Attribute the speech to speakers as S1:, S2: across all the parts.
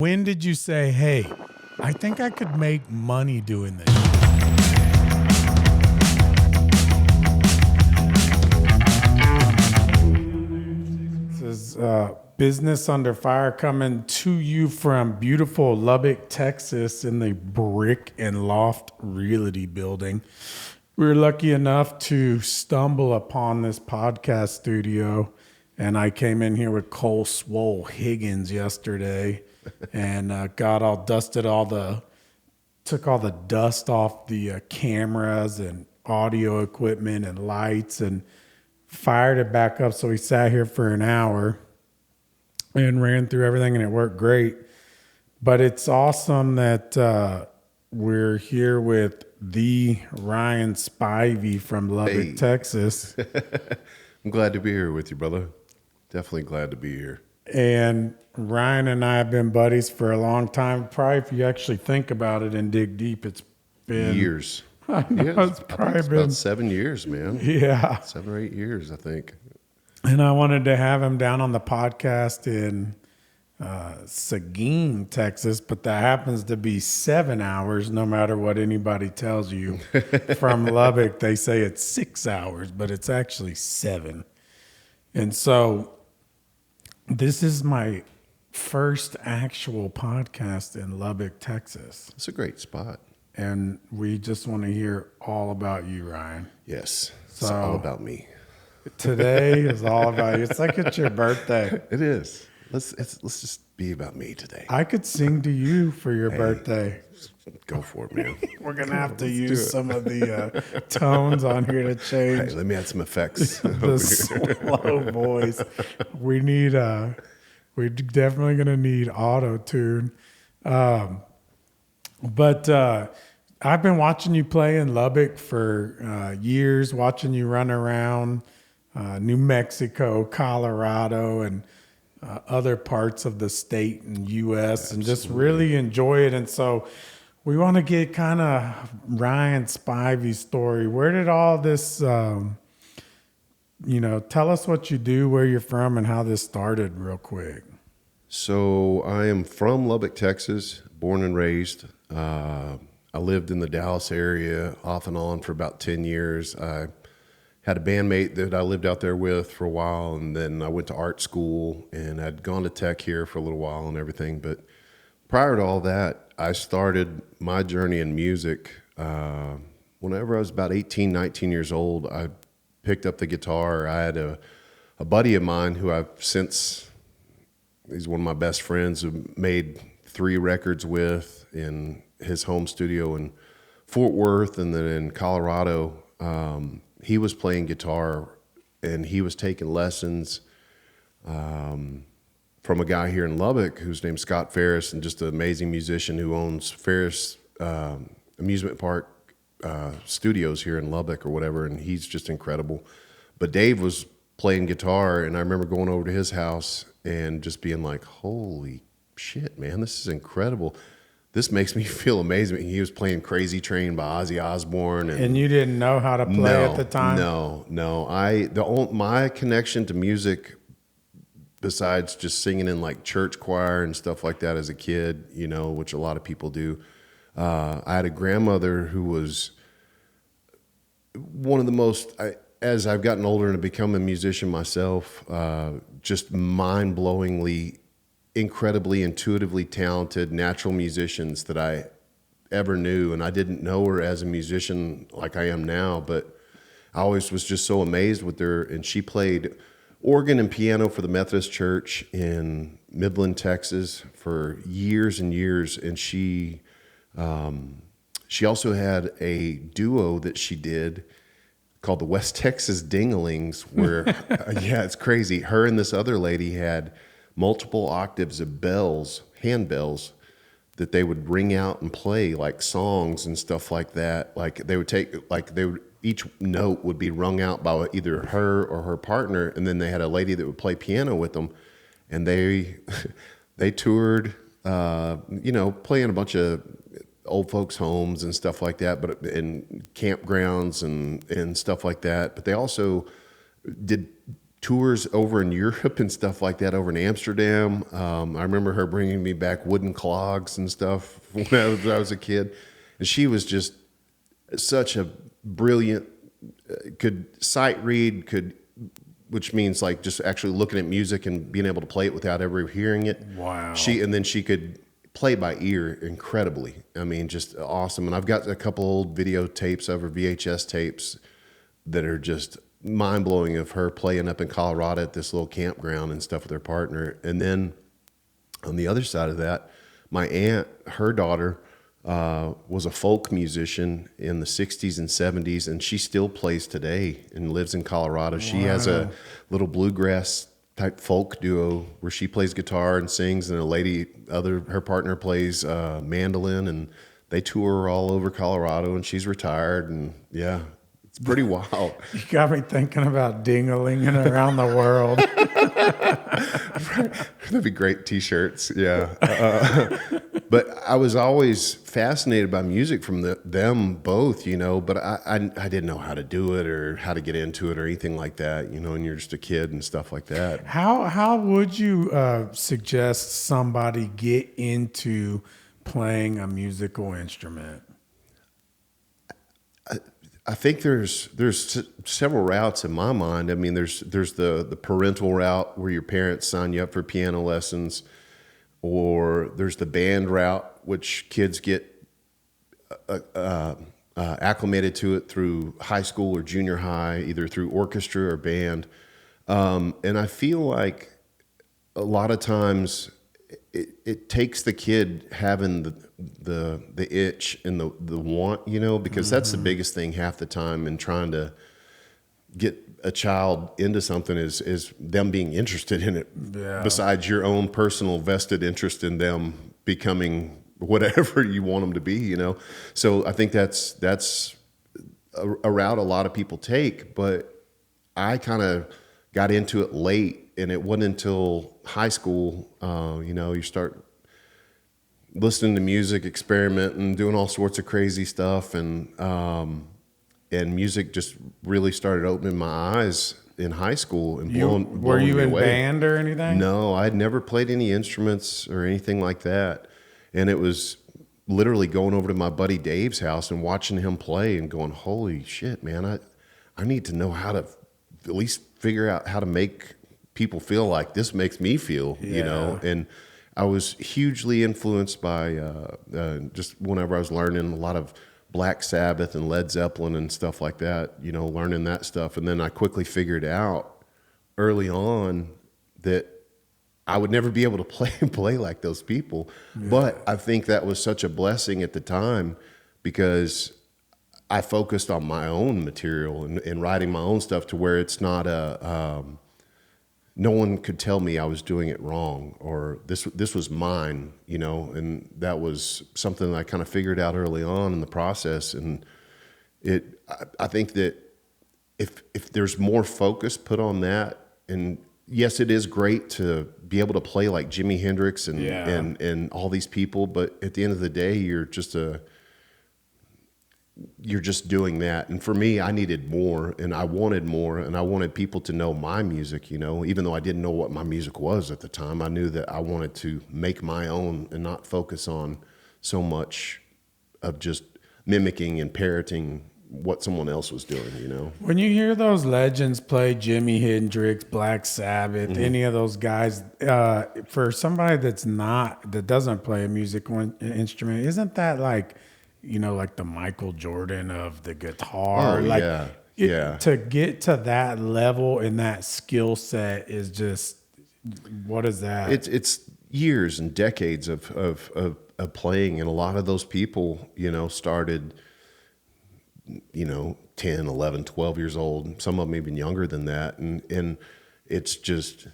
S1: When did you say, hey, I think I could make money doing this? This is Business Under Fire coming to you from beautiful Lubbock, Texas in the Brick and Loft Realty Building. We were lucky enough to stumble upon this podcast studio, and I came in here with Cole Swole Higgins yesterday and got all dusted, took all the dust off the cameras and audio equipment and lights and fired it back up. So we sat here for an hour and ran through everything, and it worked great. But it's awesome that we're here with the Ryan Spivey from Lubbock, Texas.
S2: I'm glad to be here with you, brother. Definitely glad to be here.
S1: And Ryan and I have been buddies for a long time. Probably, if you actually think about it and dig deep, it's been
S2: years.
S1: I know, it's probably been
S2: about 7 years, man.
S1: Yeah.
S2: 7 or 8 years, I think.
S1: And I wanted to have him down on the podcast in Seguin, Texas, but that happens to be 7 hours, no matter what anybody tells you. From Lubbock, they say it's 6 hours, but it's actually 7. And so this is my first actual podcast in Lubbock, Texas.
S2: It's a great spot.
S1: And we just want to hear all about you, Ryan.
S2: Yes, it's all about me.
S1: Today is all about you. It's like it's your birthday.
S2: It is. Let's just be about me today.
S1: I could sing to you for your birthday.
S2: Go for it, man.
S1: We're going to have to use some of the tones on here to change.
S2: Hey, let me add some effects.
S1: The slow voice. We're definitely going to need auto-tune. But I've been watching you play in Lubbock for years, watching you run around New Mexico, Colorado, and other parts of the state and U.S. and just really enjoy it. And so we want to get kind of Ryan Spivey's story. Where did all this, tell us what you do, where you're from, and how this started real quick.
S2: So I am from Lubbock, Texas, born and raised. I lived in the Dallas area off and on for about 10 years. I had a bandmate that I lived out there with for a while, and then I went to art school, and I'd gone to tech here for a little while and everything. But prior to all that, I started my journey in music. Whenever I was about 18, 19 years old, I picked up the guitar. I had a buddy of mine who I've since, he's one of my best friends, who made 3 records with in his home studio in Fort Worth, and then in Colorado. He was playing guitar, and he was taking lessons from a guy here in Lubbock who's named Scott Ferris, and just an amazing musician who owns Ferris Amusement Park Studios here in Lubbock or whatever, and he's just incredible. But Dave was playing guitar, and I remember going over to his house and just being like, holy shit, man, this is incredible. This makes me feel amazing. He was playing Crazy Train by Ozzy Osbourne. And
S1: you didn't know how to play at the time?
S2: No. My connection to music, besides just singing in like church choir and stuff like that as a kid, which a lot of people do, I had a grandmother who was one of the most, as I've gotten older and become a musician myself, just mind-blowingly incredibly intuitively talented natural musicians that I ever knew. And I didn't know her as a musician like I am now, but I always was just so amazed with her. And she played organ and piano for the Methodist Church in Midland, Texas for years and years. And she also had a duo that she did called the West Texas Dinglings, where it's crazy. Her and this other lady had multiple octaves of bells, hand bells, that they would ring out and play like songs and stuff like that. Like they would each note would be rung out by either her or her partner, and then they had a lady that would play piano with them, and they toured, playing a bunch of old folks' homes and stuff like that, but in campgrounds and stuff like that. But they also did tours over in Europe and stuff like that, over in Amsterdam. I remember her bringing me back wooden clogs and stuff when I was a kid. And she was just such a brilliant, could sight read, which means like just actually looking at music and being able to play it without ever hearing it.
S1: Wow.
S2: And then she could play by ear incredibly. I mean, just awesome. And I've got a couple old videotapes of her, VHS tapes, that are just mind blowing, of her playing up in Colorado at this little campground and stuff with her partner. And then on the other side of that, my aunt, her daughter, was a folk musician in the 60s and 70s, and she still plays today and lives in Colorado. Wow. She has a little bluegrass type folk duo where she plays guitar and sings, and her partner plays mandolin, and they tour all over Colorado, and she's retired, and yeah, it's pretty wild.
S1: You got me thinking about ding-a-linging around the world.
S2: That'd be great t-shirts. Yeah. But I was always fascinated by music from them both, but I didn't know how to do it or how to get into it or anything like that, and you're just a kid and stuff like that.
S1: How would you suggest somebody get into playing a musical instrument?
S2: I think there's several routes in my mind. I mean, there's the parental route where your parents sign you up for piano lessons, or there's the band route, which kids get acclimated to it through high school or junior high, either through orchestra or band. And I feel like a lot of times it takes the kid having the itch and the want, because that's the biggest thing half the time in trying to get a child into something is them being interested in it. Yeah. Besides your own personal vested interest in them becoming whatever you want them to be, So I think that's a route a lot of people take, but I kind of got into it late, and it wasn't until high school, you start listening to music, experimenting, doing all sorts of crazy stuff, and music just really started opening my eyes in high school and blowing
S1: Were you
S2: me
S1: in
S2: away.
S1: band or anything?
S2: No, I'd never played any instruments or anything like that. And it was literally going over to my buddy Dave's house and watching him play and going, holy shit, man, I need to know how to at least figure out how to make people feel like this makes me feel, And I was hugely influenced by just whenever I was learning a lot of Black Sabbath and Led Zeppelin and stuff like that, learning that stuff. And then I quickly figured out early on that I would never be able to play like those people. Yeah. But I think that was such a blessing at the time, because I focused on my own material and writing my own stuff to where it's not no one could tell me I was doing it wrong, or this was mine, and that was something that I kind of figured out early on in the process. And I think that if there's more focus put on that, and yes, it is great to be able to play like Jimi Hendricks and all these people, but at the end of the day, you're just doing that. And for me, I needed more, and I wanted people to know my music, even though I didn't know what my music was at the time. I knew that I wanted to make my own and not focus on so much of just mimicking and parroting what someone else was doing,
S1: When you hear those legends play, Jimi Hendrix, Black Sabbath, any of those guys, for somebody that doesn't play a musical instrument, isn't that like, like the Michael Jordan of the guitar? To get to that level and that skill set is just, what is that?
S2: It's years and decades of playing, and a lot of those people, started, 10, 11, 12 years old. Some of them even younger than that, and it's just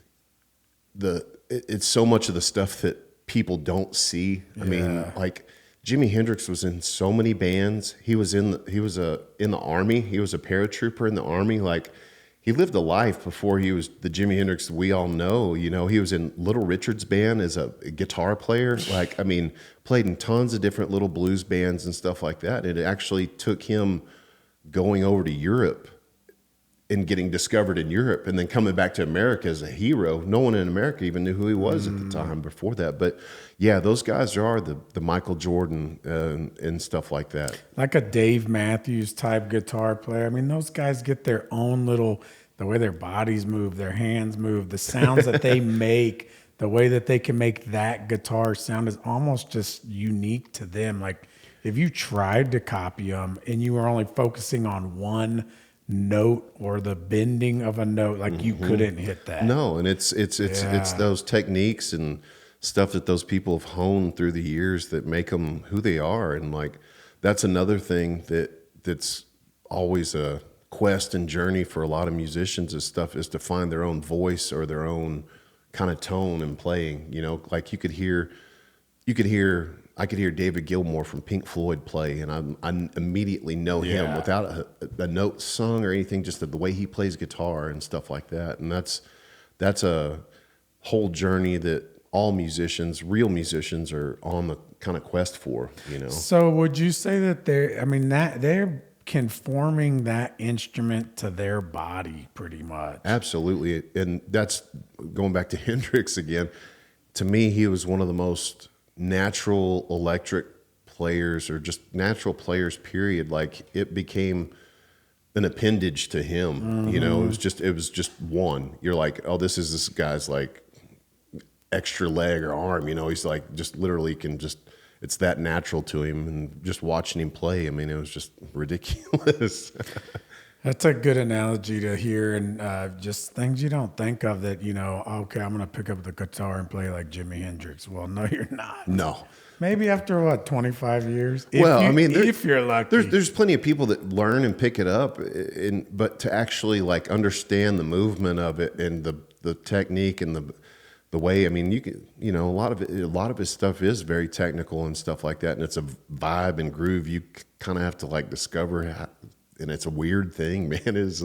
S2: it's so much of the stuff that people don't see. Yeah. I mean, like, Jimi Hendrix was in so many bands. He was in the Army. He was a paratrooper in the Army. Like, he lived a life before he was the Jimi Hendrix we all know. He was in Little Richard's band as a guitar player. Like, I mean, played in tons of different little blues bands and stuff like that. And it actually took him going over to Europe and getting discovered in Europe and then coming back to America as a hero. No one in America even knew who he was at the time before that. But yeah, those guys are the Michael Jordan and stuff like that.
S1: Like a Dave Matthews type guitar player. I mean, those guys get their own little, the way their bodies move, their hands move, the sounds that they make, the way that they can make that guitar sound is almost just unique to them. Like if you tried to copy them and you were only focusing on one note or the bending of a note, like you couldn't hit that.
S2: No, and it's those techniques and stuff that those people have honed through the years that make them who they are. And like that's another thing that's always a quest and journey for a lot of musicians is to find their own voice or their own kind of tone in playing. You know, like I could hear David Gilmour from Pink Floyd play, and I immediately know him without a note sung or anything, just the way he plays guitar and stuff like that. And that's a whole journey that all musicians, real musicians, are on the kind of quest for, you know.
S1: So would you say that they're conforming that instrument to their body pretty much?
S2: Absolutely. And that's going back to Hendricks again. To me, he was one of the most natural electric players, or just natural players, period. Like it became an appendage to him. You know, it was just one. You're like, oh, this guy's like extra leg or arm, you know. He's like just literally it's that natural to him. And just watching him play, I mean, it was just ridiculous.
S1: That's a good analogy to hear, and just things you don't think of that, you know, okay, I'm going to pick up the guitar and play like Jimi Hendrix. Well, no, you're not.
S2: No.
S1: Maybe after 25 years?
S2: If
S1: you're lucky.
S2: There's plenty of people that learn and pick it up, but to actually like understand the movement of it and the technique and the way, I mean, you know, a lot of his stuff is very technical and stuff like that, and it's a vibe and groove you kind of have to like discover. And it's a weird thing, man. It is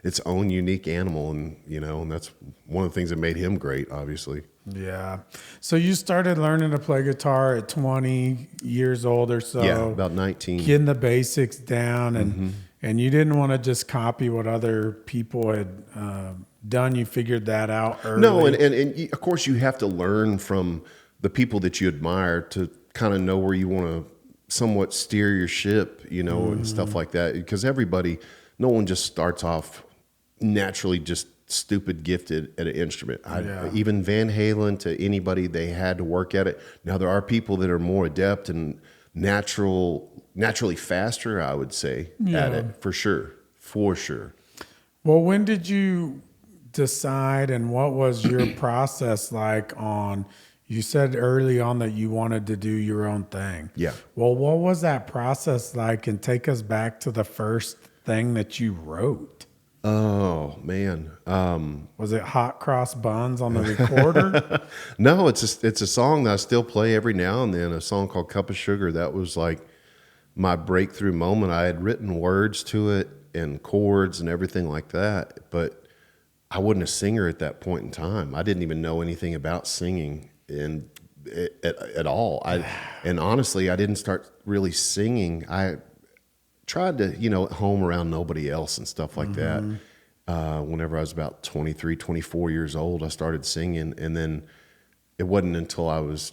S2: its own unique animal, and you know, and that's one of the things that made him great, obviously.
S1: Yeah. So you started learning to play guitar at 20 years old or so.
S2: Yeah, about 19.
S1: Getting the basics down, and you didn't want to just copy what other people had done. You figured that out early.
S2: No, and of course you have to learn from the people that you admire to kind of know where you want to somewhat steer your ship, you know, and stuff like that. Because no one just starts off naturally just stupid gifted at an instrument. Even Van Halen, to anybody, they had to work at it. Now there are people that are more adept and naturally faster, I would say, at it, for sure.
S1: Well, when did you decide, and what was your process like on? You said early on that you wanted to do your own thing.
S2: Yeah.
S1: Well, what was that process like? And take us back to the first thing that you wrote.
S2: Oh, man.
S1: Was it Hot Cross Buns on the recorder?
S2: No, it's a song that I still play every now and then, a song called Cup of Sugar. That was like my breakthrough moment. I had written words to it and chords and everything like that, but I wasn't a singer at that point in time. I didn't even know anything about singing at all. And honestly, I didn't start really singing. I tried to, you know, at home around nobody else and stuff like that. Whenever I was about 23, 24 years old, I started singing. And then it wasn't until I was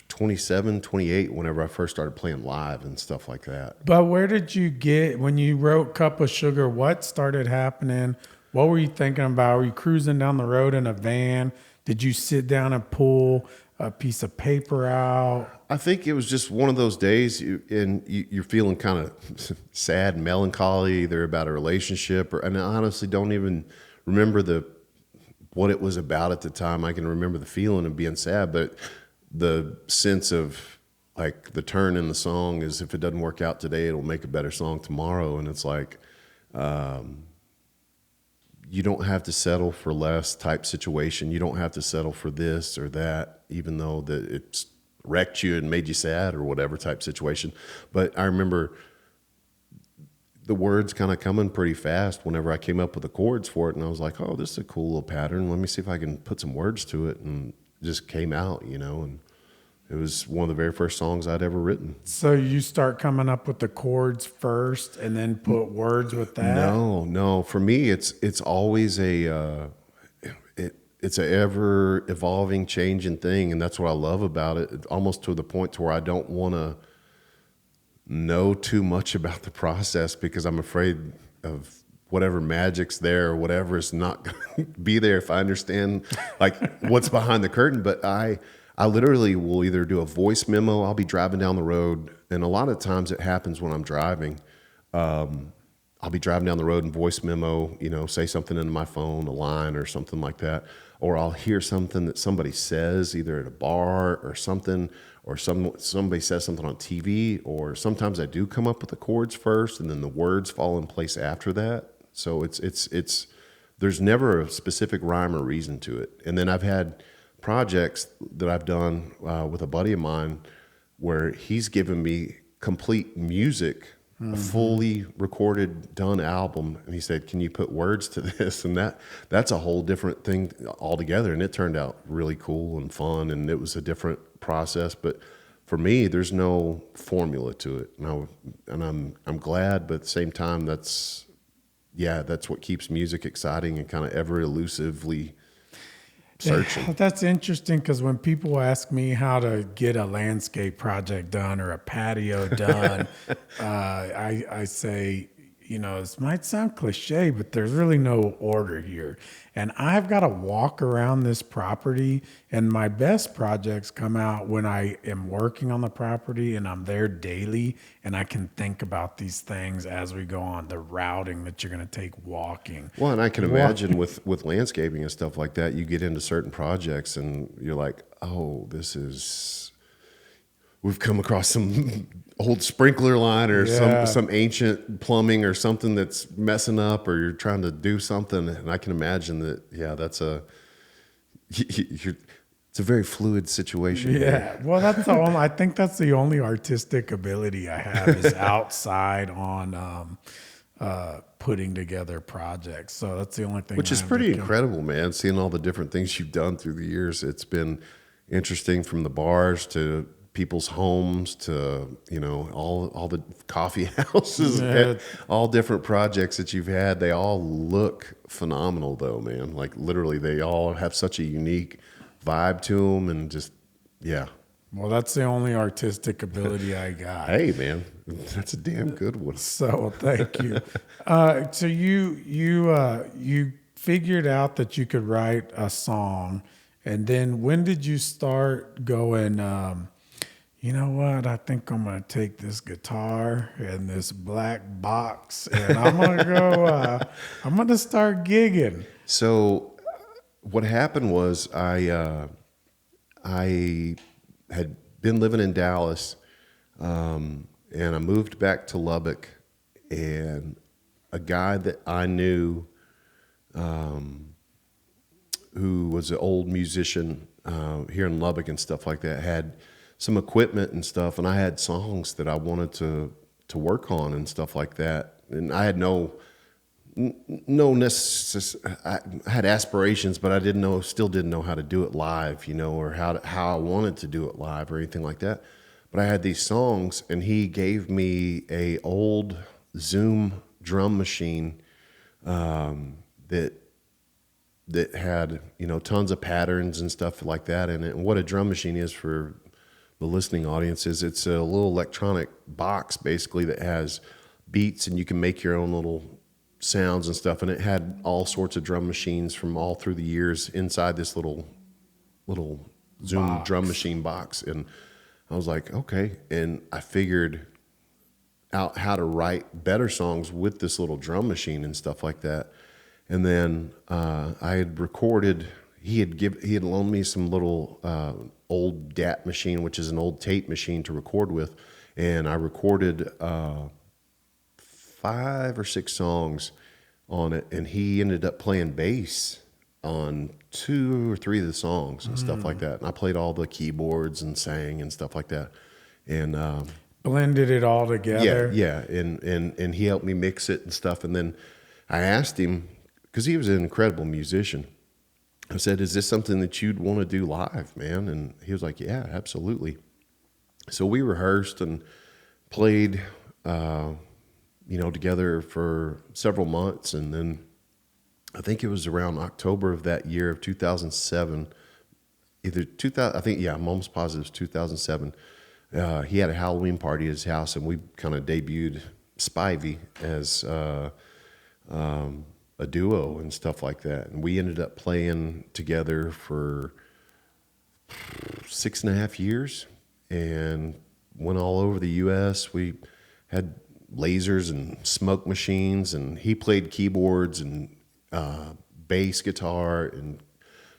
S2: 27, 28, whenever I first started playing live and stuff like that.
S1: But where did you get, when you wrote Cup of Sugar, what started happening? What were you thinking about? Were you cruising down the road in a van? Did you sit down and pull a piece of paper out?
S2: I think it was just one of those days, you're feeling kind of sad and melancholy, either about a relationship, and I honestly don't even remember what it was about at the time. I can remember the feeling of being sad, but the sense of like the turn in the song is, if it doesn't work out today, it'll make a better song tomorrow. And it's like, you don't have to settle for less type situation. You don't have to settle for this or that, even though that it's wrecked you and made you sad or whatever type situation. But I remember the words kind of coming pretty fast whenever I came up with the chords for it. And I was like, oh, this is a cool little pattern. Let me see if I can put some words to it. And it just came out, you know, and It was one of the very first songs I'd ever written.
S1: So you start coming up with the chords first and then put words with that?
S2: No. For me, it's always it's a ever evolving, changing thing, and that's what I love about it. Almost to the point to where I don't want to know too much about the process because I'm afraid of whatever magic's there or whatever is not going to be there if I understand like what's behind the curtain. But I literally will either do a voice memo. I'll be driving down the road, and a lot of times it happens when I'm driving. I'll be driving down the road and voice memo, say something into my phone, a line or something like that. Or I'll hear something that somebody says either at a bar or something, or somebody says something on TV, or sometimes I do come up with the chords first and then the words fall in place after that. So it's there's never a specific rhyme or reason to it. And then I've had projects that I've done with a buddy of mine where he's given me complete music, a fully recorded, done album, and he said, "Can you put words to this?" And that's a whole different thing altogether. And it turned out really cool and fun, and it was a different process. But for me, there's no formula to it, and I'm glad. But at the same time, that's what keeps music exciting and kind of ever elusively searching.
S1: That's interesting because when people ask me how to get a landscape project done or a patio done, I say, this might sound cliche, but there's really no order here. And I've got to walk around this property, and my best projects come out when I am working on the property and I'm there daily and I can think about these things as we go on, the routing that you're going to take walking.
S2: Well, and I can imagine with landscaping and stuff like that, you get into certain projects and you're like, oh, we've come across some old sprinkler line or some ancient plumbing or something that's messing up, or you're trying to do something. And I can imagine that, it's a very fluid situation.
S1: Yeah. Well, I think that's the only artistic ability I have is outside on putting together projects. So that's the only thing.
S2: Which is pretty incredible, man. Seeing all the different things you've done through the years. It's been interesting, from the bars to people's homes to all the coffee houses, all different projects that you've had. They all look phenomenal though, man. Like literally they all have such a unique vibe to them, and just
S1: well, that's the only artistic ability I got.
S2: Hey man, that's a damn good one.
S1: So thank you. So you figured out that you could write a song, and then when did you start going, you know what? I think I'm going to take this guitar and this black box, and I'm going to go, I'm going to start gigging.
S2: So what happened was I had been living in Dallas, and I moved back to Lubbock, and a guy that I knew, who was an old musician here in Lubbock and stuff like that, had some equipment and stuff, and I had songs that I wanted to work on and stuff like that. And I had I had aspirations, but I still didn't know how to do it live, or how I wanted to do it live or anything like that. But I had these songs, and he gave me a old Zoom drum machine that had tons of patterns and stuff like that in it. And what a drum machine is, for the listening audience, is it's a little electronic box basically that has beats, and you can make your own little sounds and stuff. And it had all sorts of drum machines from all through the years inside this little Zoom drum machine box. And I was like, okay. And I figured out how to write better songs with this little drum machine and stuff like that. And then I had recorded. He had loaned me some little old DAT machine, which is an old tape machine to record with, and I recorded 5 or 6 songs on it, and he ended up playing bass on 2 or 3 of the songs and stuff like that. And I played all the keyboards and sang and stuff like that, and
S1: blended it all together.
S2: Yeah, and he helped me mix it and stuff. And then I asked him, because he was an incredible musician, I said, is this something that you'd want to do live, man? And he was like, yeah, absolutely. So we rehearsed and played, together for several months. And then I think it was around October of that year of 2007, I'm almost positive it was 2007. He had a Halloween party at his house, and we kind of debuted Spivey as a duo and stuff like that. And we ended up playing together for 6.5 years and went all over the U.S. We had lasers and smoke machines, and he played keyboards and bass guitar and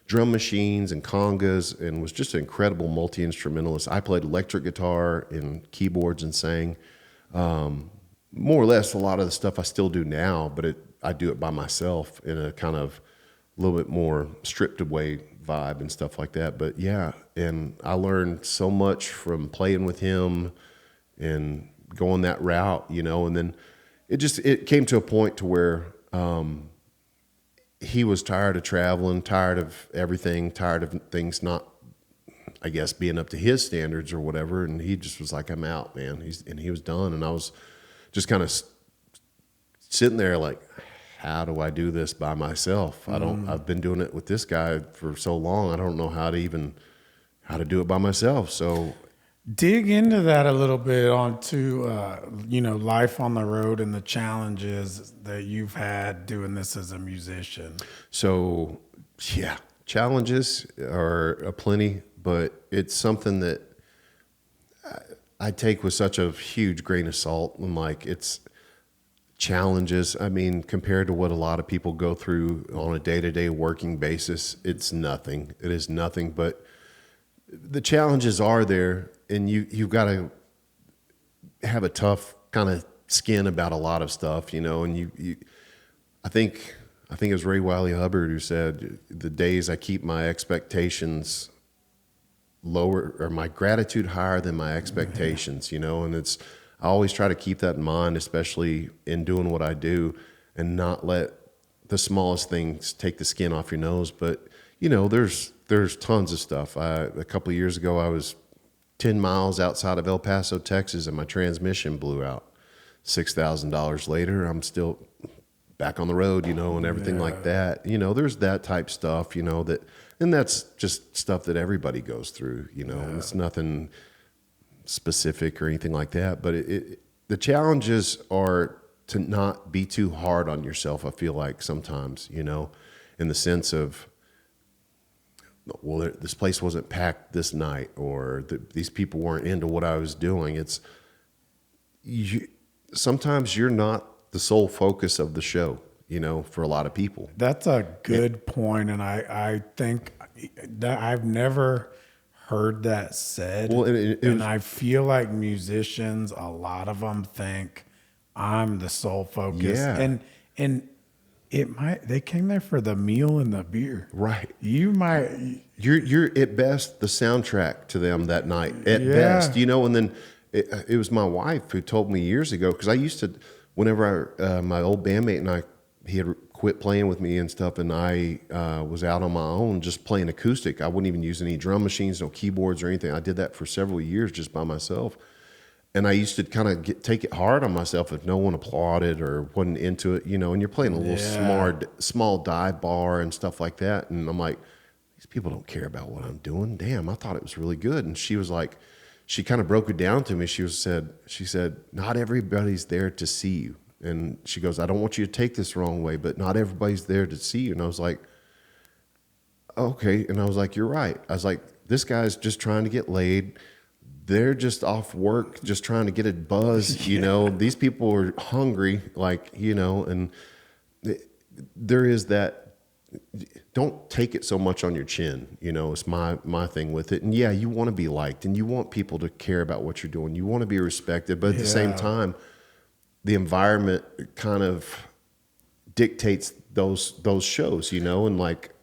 S2: drum machines and congas, and was just an incredible multi-instrumentalist. I played electric guitar and keyboards and sang. More or less a lot of the stuff I still do now, but I do it by myself in a kind of a little bit more stripped away vibe and stuff like that. But yeah, and I learned so much from playing with him and going that route, and then it came to a point to where he was tired of traveling, tired of everything, tired of things not, I guess, being up to his standards or whatever. And he just was like, I'm out, man. He was done. And I was just kind of sitting there like, how do I do this by myself? I've been doing it with this guy for so long. I don't know how to do it by myself. So
S1: dig into that a little bit onto, life on the road and the challenges that you've had doing this as a musician.
S2: So yeah, challenges are aplenty, but it's something that I take with such a huge grain of salt. And like, it's challenges. I mean, compared to what a lot of people go through on a day-to-day working basis, it's nothing. It is nothing, but the challenges are there, and you've got to have a tough kind of skin about a lot of stuff, and I think it was Ray Wiley Hubbard who said, the days I keep my expectations lower, or my gratitude higher than my expectations, and I always try to keep that in mind, especially in doing what I do, and not let the smallest things take the skin off your nose. But, there's tons of stuff. A couple of years ago, I was 10 miles outside of El Paso, Texas, and my transmission blew out. $6,000 later, I'm still back on the road, and everything like that. There's that type stuff, and that's just stuff that everybody goes through, and it's nothing specific or anything like that. But the challenges are to not be too hard on yourself, I feel like sometimes, in the sense of, well, this place wasn't packed this night, or these people weren't into what I was doing. Sometimes you're not the sole focus of the show, for a lot of people.
S1: That's a good point, and I think that I've never heard that said.
S2: Well,
S1: and I feel like musicians, a lot of them think I'm the sole focus.
S2: Yeah.
S1: And they came there for the meal and the beer.
S2: Right.
S1: You're
S2: at best the soundtrack to them that night at best, and then it was my wife who told me years ago, because I used to, whenever my old bandmate and he had quit playing with me and stuff, and I was out on my own just playing acoustic. I wouldn't even use any drum machines, no keyboards or anything. I did that for several years just by myself. And I used to kind of take it hard on myself if no one applauded or wasn't into it, and you're playing a little small dive bar and stuff like that. And I'm like, these people don't care about what I'm doing. Damn, I thought it was really good. And she was like, she kind of broke it down to me. She said, not everybody's there to see you. And she goes, I don't want you to take this the wrong way, but not everybody's there to see you. And I was like, okay. And I was like, you're right. I was like, this guy's just trying to get laid. They're just off work, just trying to get a buzz, These people are hungry, and there is that. Don't take it so much on your chin, it's my thing with it. And yeah, you want to be liked, and you want people to care about what you're doing. You want to be respected, but at the same time, the environment kind of dictates those shows, and like,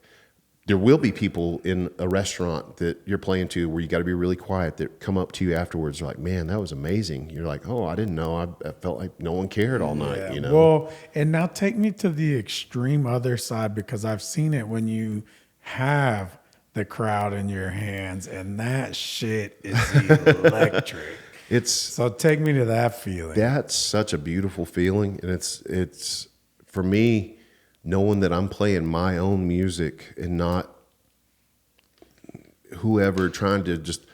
S2: there will be people in a restaurant that you're playing to where you got to be really quiet that come up to you afterwards. They're like, man, that was amazing. You're like, oh, I didn't know. I felt like no one cared all night,
S1: Well, and now take me to the extreme other side, because I've seen it when you have the crowd in your hands, and that shit is electric.
S2: It's
S1: So take me to that feeling.
S2: That's such a beautiful feeling, and it's for me, knowing that I'm playing my own music and not whoever trying to just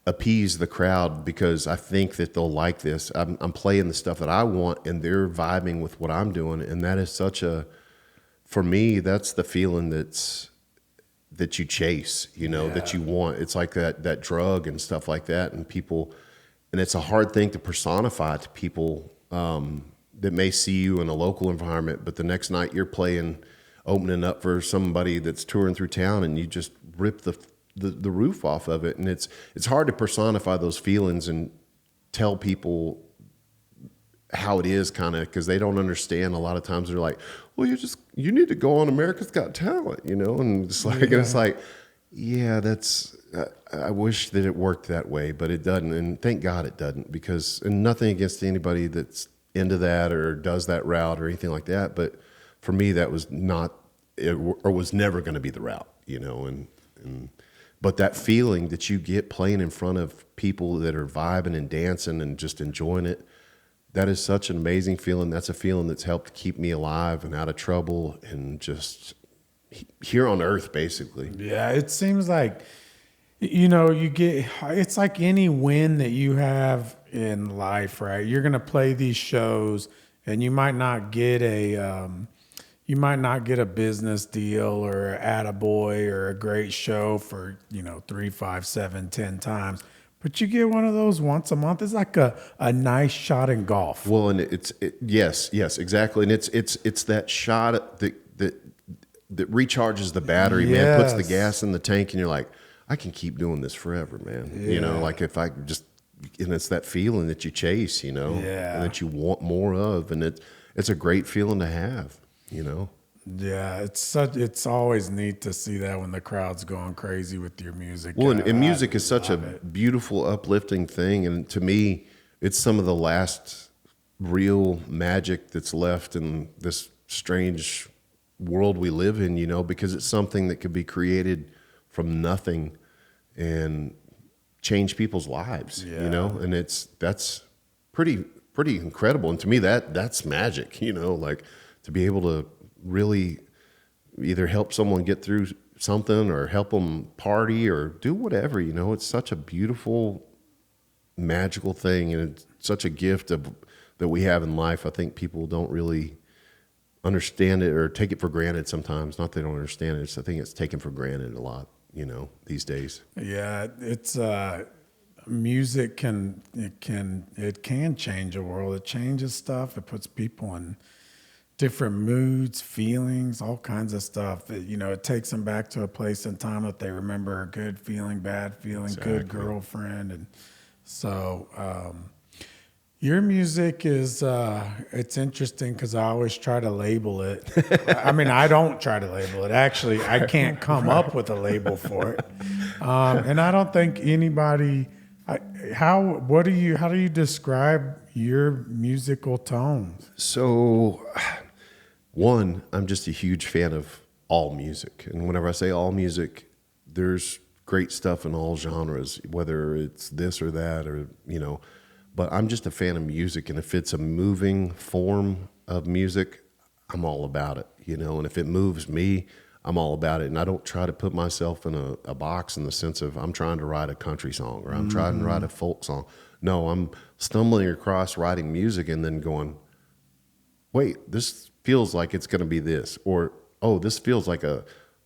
S2: appease the crowd because I think that they'll like this. I'm playing the stuff that I want, and they're vibing with what I'm doing, and that is for me, that's the feeling that you chase, that you want. It's like that drug and stuff like that, and people, and it's a hard thing to personify to people that may see you in a local environment, but the next night you're opening up for somebody that's touring through town, and you just rip the roof off of it. And it's hard to personify those feelings and tell people how it is, kind of, because they don't understand. A lot of times they're like, well, you need to go on America's Got Talent, and it's like, and it's like, yeah, I wish that it worked that way, but it doesn't. And thank God it doesn't, and nothing against anybody that's into that or does that route or anything like that. But for me, that was not, or was never going to be the route, but that feeling that you get playing in front of people that are vibing and dancing and just enjoying it, that is such an amazing feeling. That's a feeling that's helped keep me alive and out of trouble and just here on earth, basically.
S1: Yeah, it seems like, it's like any win that you have in life, right? You're going to play these shows and you might not get a business deal or an attaboy or a great show for, 3, 5, 7, 10 times. But you get one of those once a month. It's like a nice shot in golf.
S2: Well, and yes, exactly. And it's that shot that recharges the battery, man, puts the gas in the tank, and you're like, I can keep doing this forever, man.
S1: Yeah.
S2: Like if I just, and it's that feeling that you chase, and that you want more of. And it's a great feeling to have,
S1: Yeah, it's always neat to see that when the crowd's going crazy with your music.
S2: Well, and music is such a beautiful, uplifting thing, and to me, it's some of the last real magic that's left in this strange world we live in, because it's something that could be created from nothing and change people's lives, and that's pretty incredible. And to me, that's magic, like to be able to really either help someone get through something or help them party or do whatever, it's such a beautiful, magical thing. And it's such a gift that we have in life. I think people don't really understand it or take it for granted sometimes. Not that they don't understand it. I think it's taken for granted a lot, these days.
S1: Yeah, it's music can change a world. It changes stuff. It puts people in different moods, feelings, all kinds of stuff. It takes them back to a place in time that they remember a good feeling, bad feeling,
S2: Exactly.
S1: Good girlfriend. And so your music is, it's interesting because I always try to label it. I mean, I don't try to label it. Actually, I can't come up with a label for it. And I don't think anybody, how do you describe your musical tones?
S2: So, one, I'm just a huge fan of all music. And whenever I say all music, there's great stuff in all genres, whether it's this or that or, but I'm just a fan of music. And if it's a moving form of music, I'm all about it, and if it moves me, I'm all about it. And I don't try to put myself in a box in the sense of I'm trying to write a country song or I'm trying to write a folk song. No, I'm stumbling across writing music and then going, wait, this feels like it's going to be this, or, oh, this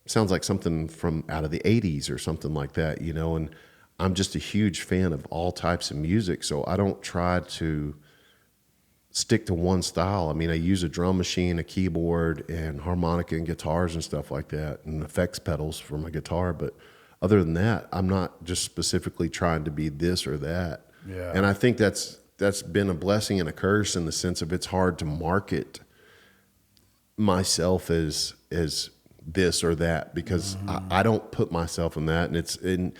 S2: sounds like something from out of the 80s or something like that, and I'm just a huge fan of all types of music. So I don't try to stick to one style. I mean, I use a drum machine, a keyboard, and harmonica and guitars and stuff like that, and effects pedals for my guitar. But other than that, I'm not just specifically trying to be this or that.
S1: Yeah.
S2: And I think that's been a blessing and a curse in the sense of it's hard to market myself as this or that because I don't put myself in that. And it's in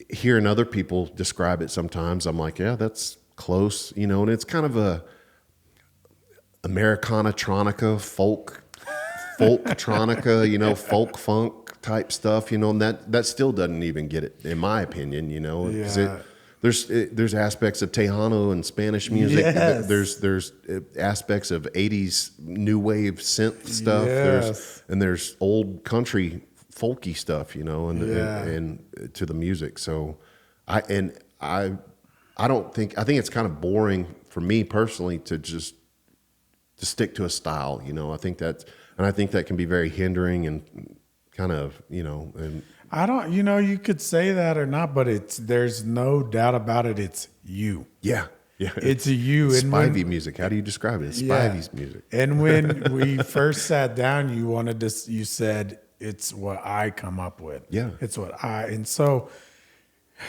S2: hearing other people describe it sometimes, I'm like, yeah, that's close, and it's kind of a Americana tronica, folk tronica, folk funk type stuff, you know, and that still doesn't even get it, in my opinion, you know. 'Cause
S1: Yeah.
S2: there's aspects of Tejano and Spanish music.
S1: Yes.
S2: There's aspects of 80s new wave synth stuff.
S1: Yes.
S2: There's old country folky stuff, you know,
S1: Yeah.
S2: and to the music. So I think it's kind of boring for me personally to stick to a style, you know. I think that can be very hindering and kind of, you know, and
S1: I don't, you know, you could say that or not, but there's no doubt about it. It's you.
S2: yeah.
S1: It's you. And
S2: Spivey music. How do you describe it? It's Spivey's music.
S1: And when we first sat down, you said, it's what I come up with.
S2: Yeah.
S1: It's what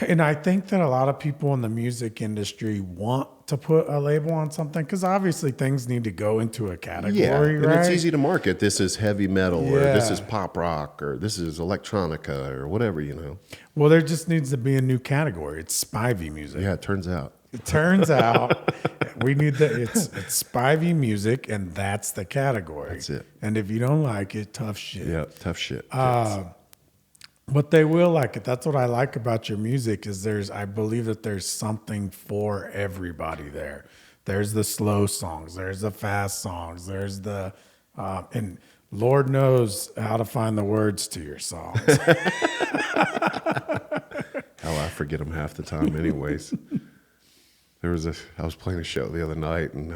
S1: and I think that a lot of people in the music industry want to put a label on something because obviously things need to go into a category,
S2: Yeah, and
S1: right?
S2: it's easy to market. This is heavy metal, or this
S1: Yeah.
S2: is pop rock, or this is electronica, or whatever, you know.
S1: Well, there just needs to be a new category. It's Spivey music.
S2: Yeah, it turns out.
S1: It turns out we need it's Spivey music, and that's the category.
S2: That's it.
S1: And if you don't like it, tough shit.
S2: Yeah, tough shit.
S1: But they will like it. That's what I like about your music is I believe that there's something for everybody there. There's the slow songs. There's the fast songs. There's and Lord knows how to find the words to your songs.
S2: Hell, I forget them half the time anyways. I was playing a show the other night, and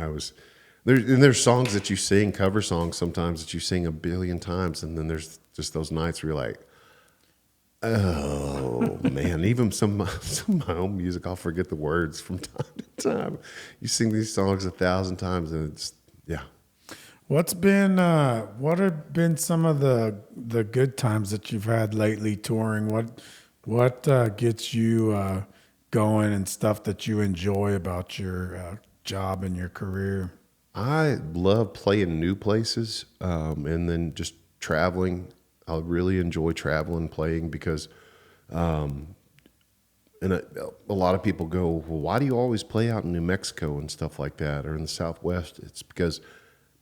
S2: there's songs that you sing, cover songs sometimes that you sing a billion times, and then there's just those nights where you're like, oh man, even some of my own music, I'll forget the words from time to time. You sing these songs 1,000 times, and it's
S1: What have been some of the good times that you've had lately touring? What gets you going and stuff that you enjoy about your job and your career?
S2: I love playing new places, and then just traveling. I really enjoy traveling, playing because, and a lot of people go, well, why do you always play out in New Mexico and stuff like that, or in the Southwest? It's because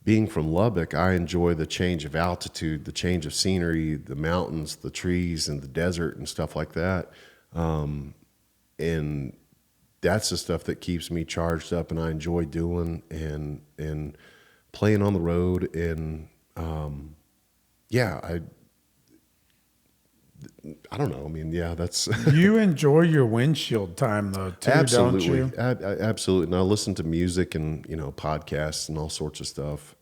S2: being from Lubbock, I enjoy the change of altitude, the change of scenery, the mountains, the trees, and the desert and stuff like that. And that's the stuff that keeps me charged up, and I enjoy doing and playing on the road. And I don't know. I mean, yeah, that's
S1: You enjoy your windshield time though, too,
S2: absolutely,
S1: don't you?
S2: absolutely. And I listen to music and podcasts and all sorts of stuff,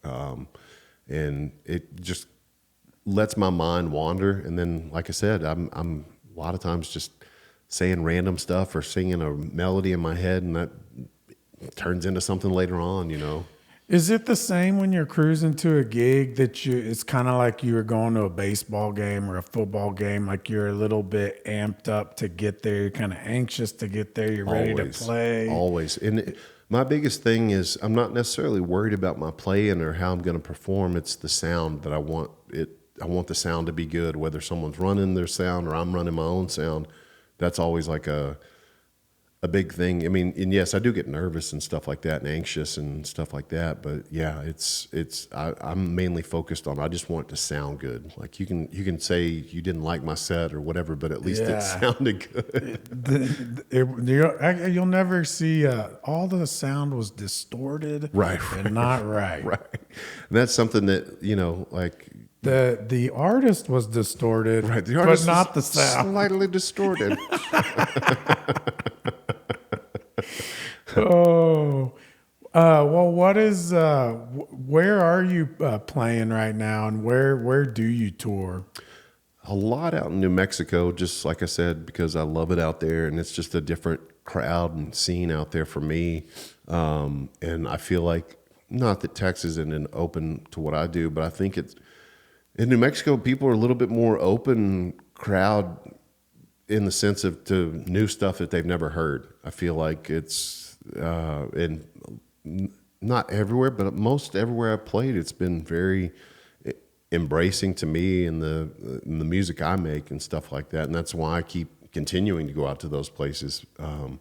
S2: and it just lets my mind wander. And then, like I said, I'm a lot of times just saying random stuff or singing a melody in my head, and that turns into something later on.
S1: Is it the same when you're cruising to a gig that it's kind of like you were going to a baseball game or a football game, like you're a little bit amped up to get there, you're kind of anxious to get there, you're ready to play?
S2: Always. And my biggest thing is I'm not necessarily worried about my playing or how I'm going to perform. It's the sound that I want. I want the sound to be good, whether someone's running their sound or I'm running my own sound. That's always like a big thing. I mean, and yes, I do get nervous and stuff like that and anxious and stuff like that. But yeah, I'm mainly focused on, I just want it to sound good. Like you can say you didn't like my set or whatever, but at least it sounded good.
S1: You'll never see all the sound was distorted,
S2: Right.
S1: and not right.
S2: Right. And that's something that, like
S1: the artist was distorted,
S2: right. The artist
S1: but not the
S2: was
S1: sound.
S2: slightly distorted.
S1: Oh, well, where are you playing right now, and where do you tour?
S2: A lot out in New Mexico, just like I said, because I love it out there, and it's just a different crowd and scene out there for me. And I feel like, not that Texas isn't open to what I do, but I think in New Mexico, people are a little bit more open crowd in the sense of to new stuff that they've never heard. I feel like it's and not everywhere, but most everywhere I played, it's been very embracing to me and the music I make and stuff like that. And that's why I keep continuing to go out to those places. And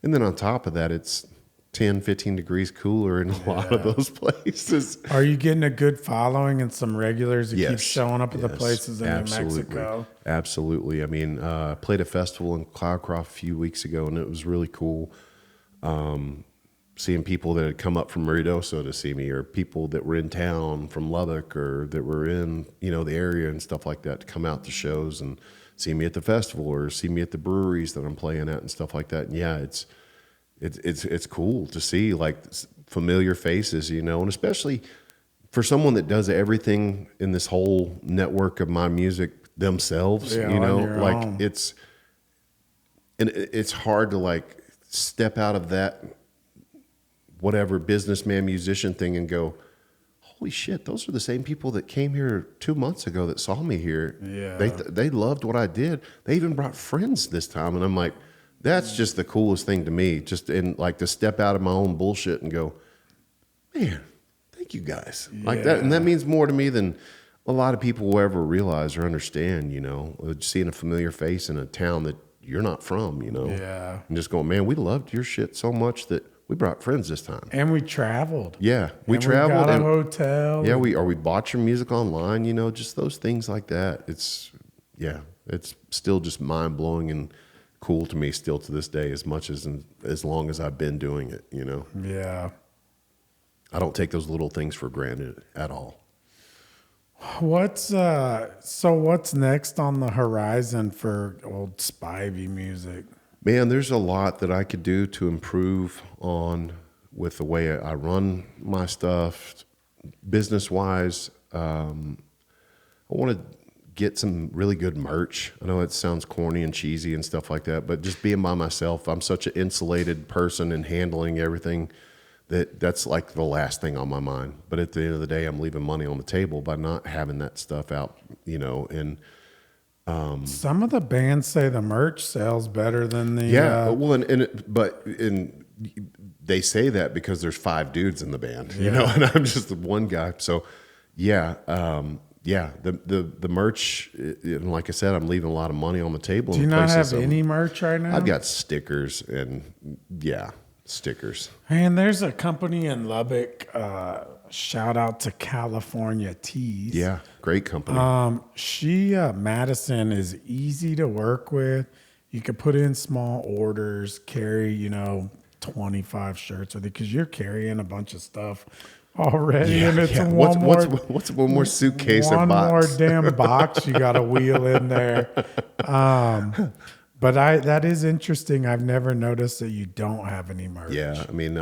S2: then on top of that, it's 10, 15 degrees cooler in a lot of those places.
S1: Are you getting a good following and some regulars that keep
S2: Yes.
S1: showing up at the places in
S2: Absolutely.
S1: New Mexico?
S2: Absolutely. I mean, I played a festival in Cloudcroft a few weeks ago, and it was really cool. Seeing people that had come up from Ruidoso to see me, or people that were in town from Lubbock, or that were in, the area and stuff like that, to come out to shows and see me at the festival, or see me at the breweries that I'm playing at and stuff like that. And yeah, it's cool to see like familiar faces, and especially for someone that does everything in this whole network of my music themselves,
S1: on your
S2: like
S1: own.
S2: it's hard to like step out of that whatever businessman musician thing and go, holy shit, those are the same people that came here 2 months ago that saw me here.
S1: Yeah.
S2: They loved what I did. They even brought friends this time. And I'm like, that's just the coolest thing to me. Just in like to step out of my own bullshit and go, man, thank you guys. Like that. And that means more to me than a lot of people will ever realize or understand, seeing a familiar face in a town that you're not from,
S1: Yeah.
S2: and just going, man, we loved your shit so much that we brought friends this time.
S1: And we traveled.
S2: Yeah, we
S1: And
S2: traveled.
S1: We got a
S2: and,
S1: hotel.
S2: yeah, we bought your music online. Just those things like that. It's still just mind blowing and cool to me still to this day. As much as long as I've been doing it,
S1: Yeah.
S2: I don't take those little things for granted at all.
S1: What's next on the horizon for old Spivey music?
S2: Man, there's a lot that I could do to improve on with the way I run my stuff, business-wise. I want to get some really good merch. I know it sounds corny and cheesy and stuff like that, but just being by myself, I'm such an insulated person and handling everything that's like the last thing on my mind. But at the end of the day, I'm leaving money on the table by not having that stuff out, and
S1: Some of the bands say the merch sells better than the
S2: they say that because there's 5 dudes in the band, and I'm just the one guy. So the merch, and like I said, I'm leaving a lot of money on the table.
S1: Do you not have any merch right now?
S2: I've got stickers and stickers.
S1: And there's a company in Lubbock, shout out to California Tees.
S2: Yeah, great company.
S1: Madison is easy to work with. You can put in small orders, carry, 25 shirts with it, because you're carrying a bunch of stuff already. And it's
S2: What's one more suitcase or box?
S1: One more damn box you got to wheel in there. But that is interesting. I've never noticed that you don't have any merch.
S2: Yeah, I mean,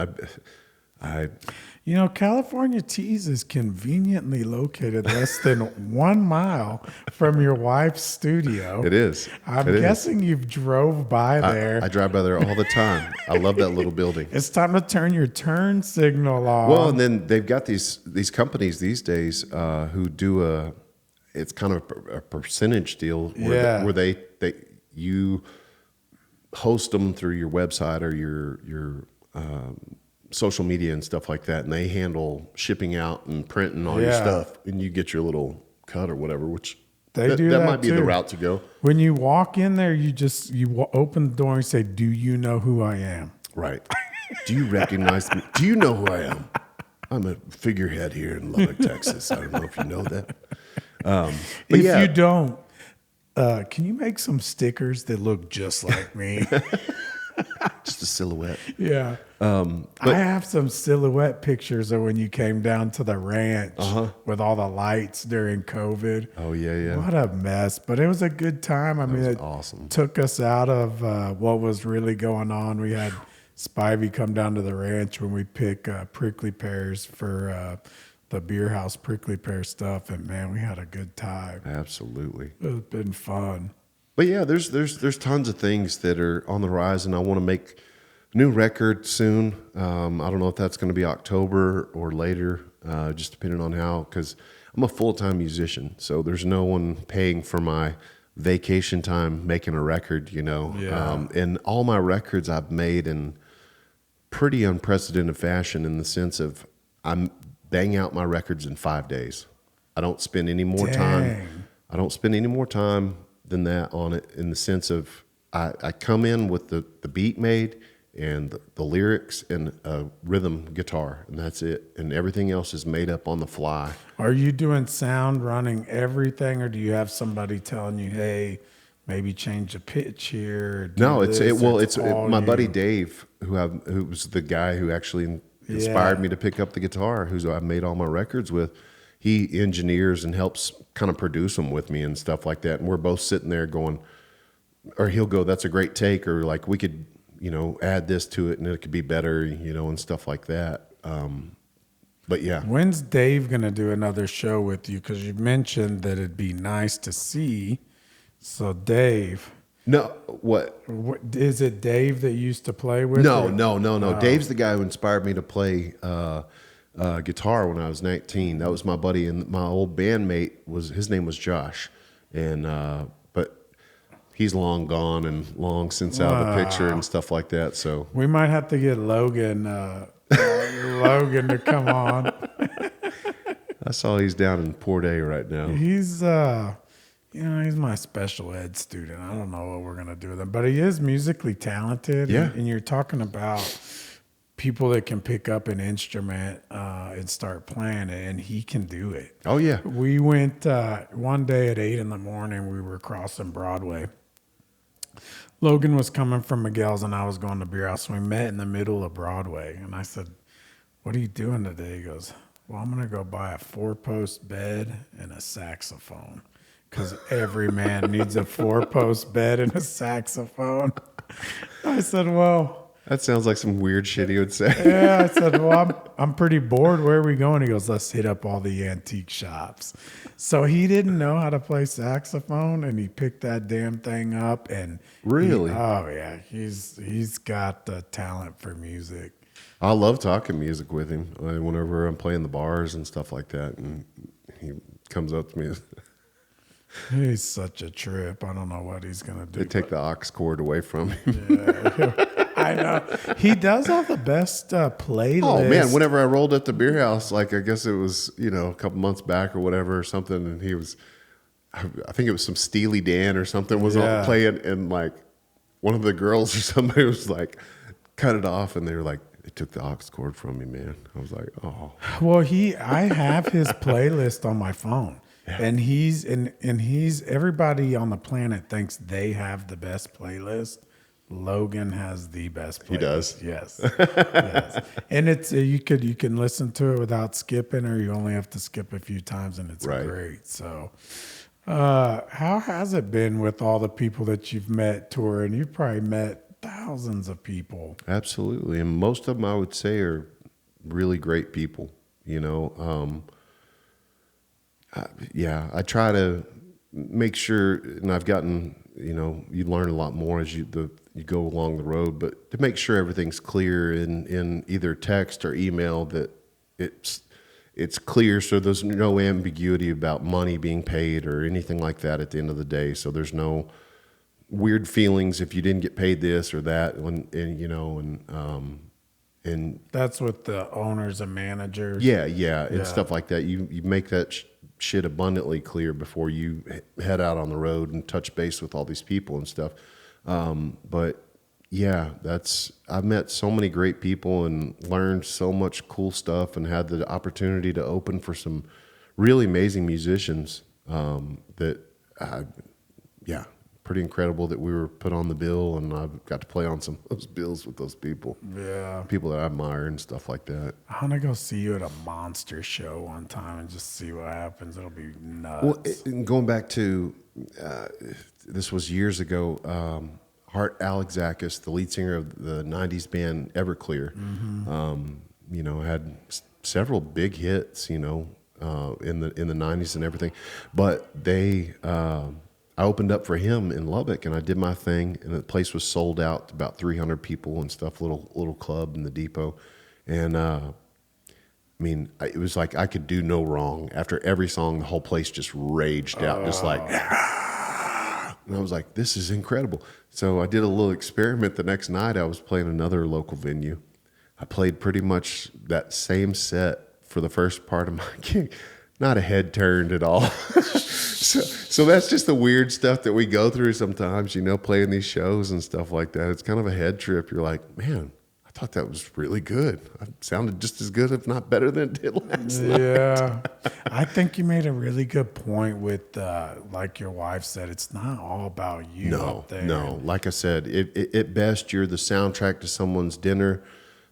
S1: California Tees is conveniently located less than 1 mile from your wife's studio.
S2: it is.
S1: I'm guessing you've drove by there.
S2: I drive by there all the time. I love that little building.
S1: It's time to turn your turn signal on.
S2: Well, and then they've got these companies these days who do it's kind of a percentage deal where you host them through your website or your social media and stuff like that, and they handle shipping out and printing all your stuff, and you get your little cut or whatever, which that might be the route to go.
S1: When you walk in there, you open the door and say, "Do you know who I am?"
S2: Right. Do you recognize me? Do you know who I am? I'm a figurehead here in Lubbock, Texas. I don't know if you know that.
S1: If you don't, can you make some stickers that look just like me?
S2: Just a silhouette.
S1: Yeah. I have some silhouette pictures of when you came down to the ranch with all the lights during COVID.
S2: Oh, yeah.
S1: What a mess. But it was a good time. I mean, it
S2: awesome.
S1: Took us out of what was really going on. We had Spivey come down to the ranch when we pick prickly pears for the beer house prickly pear stuff. And, man, we had a good time.
S2: Absolutely.
S1: It's been fun.
S2: But yeah, there's tons of things that are on the horizon. I want to make a new record soon. I don't know if that's going to be October or later, just depending on how, because I'm a full-time musician, so there's no one paying for my vacation time making a record,
S1: Yeah.
S2: And all my records I've made in pretty unprecedented fashion in the sense of I'm bang out my records in 5 days. I don't spend any more time. I don't spend any more time than that on it, in the sense of I come in with the beat made, and the lyrics and a rhythm guitar, and that's it. And everything else is made up on the fly.
S1: Are you doing sound running everything, or do you have somebody telling you, hey, maybe change the pitch here? Or do
S2: No,
S1: this,
S2: it's
S1: all
S2: my buddy
S1: you?
S2: Dave, who was the guy who actually inspired me to pick up the guitar, who I made all my records with. He engineers and helps kind of produce them with me and stuff like that. And we're both sitting there going, or he'll go, "That's a great take," or like, "We could, add this to it and it could be better," and stuff like that. But yeah,
S1: When's Dave going to do another show with you? Because you mentioned that it'd be nice to see. So, Dave.
S2: no, what?
S1: Is it Dave that you used to play with?
S2: No,
S1: or-
S2: no. Dave's the guy who inspired me to play guitar when I was 19. That was my buddy, and my old bandmate his name was Josh, and but he's long gone and long since out of the picture and stuff like that. So
S1: We might have to get Logan Logan to come on.
S2: I saw he's down in Port A right now.
S1: He's he's my special ed student. I don't know what we're gonna do with him, but he is musically talented.
S2: Yeah.
S1: And you're talking about people that can pick up an instrument and start playing it, and he can do it.
S2: Oh yeah,
S1: We went one day at 8 a.m. We were crossing Broadway. Logan was coming from Miguel's and I was going to Beer House. We met in the middle of Broadway. And I said, "What are you doing today?" He goes, "Well, I'm going to go buy a 4-post bed and a saxophone. Because every man needs a 4-post bed and a saxophone." I said, "Well,
S2: that sounds like some weird shit he would say.
S1: yeah." I said, "Well, I'm pretty bored. Where are we going?" He goes, "Let's hit up all the antique shops." So he didn't know how to play saxophone, and he picked that damn thing up. And
S2: Really?
S1: oh yeah, he's got the talent for music.
S2: I love talking music with him whenever I'm playing the bars and stuff like that, and he comes up to me.
S1: He's such a trip. I don't know what he's gonna do.
S2: They take the aux cord away from him.
S1: Yeah, I know. He does have the best playlist.
S2: Oh man, whenever I rolled up the Beer House, like I guess it was, a couple months back or whatever or something, and he was, I think it was some Steely Dan or something was on playing, and like one of the girls or somebody was like, cut it off, and they were like, "They took the aux cord from me, man." I was like, oh.
S1: Well, I have his playlist on my phone. Yeah. And he's everybody on the planet thinks they have the best playlist. Logan has the best playlist.
S2: He does.
S1: Yes. Yes. And it's you can listen to it without skipping, or you only have to skip a few times, and it's
S2: Right.
S1: great. So how has it been with all the people that you've met touring? You've probably met thousands of people.
S2: Absolutely, and most of them I would say are really great people. I try to make sure, and I've gotten, you learn a lot more as you go along the road, but to make sure everything's clear in either text or email, that it's clear, so there's no ambiguity about money being paid or anything like that at the end of the day. So there's no weird feelings if you didn't get paid this or that, and
S1: That's with the owners and managers.
S2: yeah, and stuff like that. You make that shit abundantly clear before you head out on the road and touch base with all these people and stuff. But yeah, I've met so many great people and learned so much cool stuff, and had the opportunity to open for some really amazing musicians. Pretty incredible that we were put on the bill, and I got to play on some of those bills with those people.
S1: Yeah.
S2: People that I admire and stuff like that.
S1: I want to go see you at a monster show one time and just see what happens. It'll be nuts.
S2: Well, going back to, this was years ago, Hart Alexakis, the lead singer of the 90s band Everclear, had several big hits, in the 90s and everything. But I opened up for him in Lubbock, and I did my thing, and the place was sold out to about 300 people and stuff, little club in the depot. And it was like I could do no wrong. After every song, the whole place just raged out, just like, ah! And I was like, this is incredible. So I did a little experiment the next night. I was playing another local venue. I played pretty much that same set for the first part of my gig. not a head turned at all. So that's just the weird stuff that we go through sometimes, playing these shows and stuff like that. It's kind of a head trip. You're like, man, I thought that was really good. It sounded just as good, if not better than it did last night.
S1: Yeah. I think you made a really good point with, like your wife said, it's not all about you up there.
S2: No. Like I said, at best, you're the soundtrack to someone's dinner,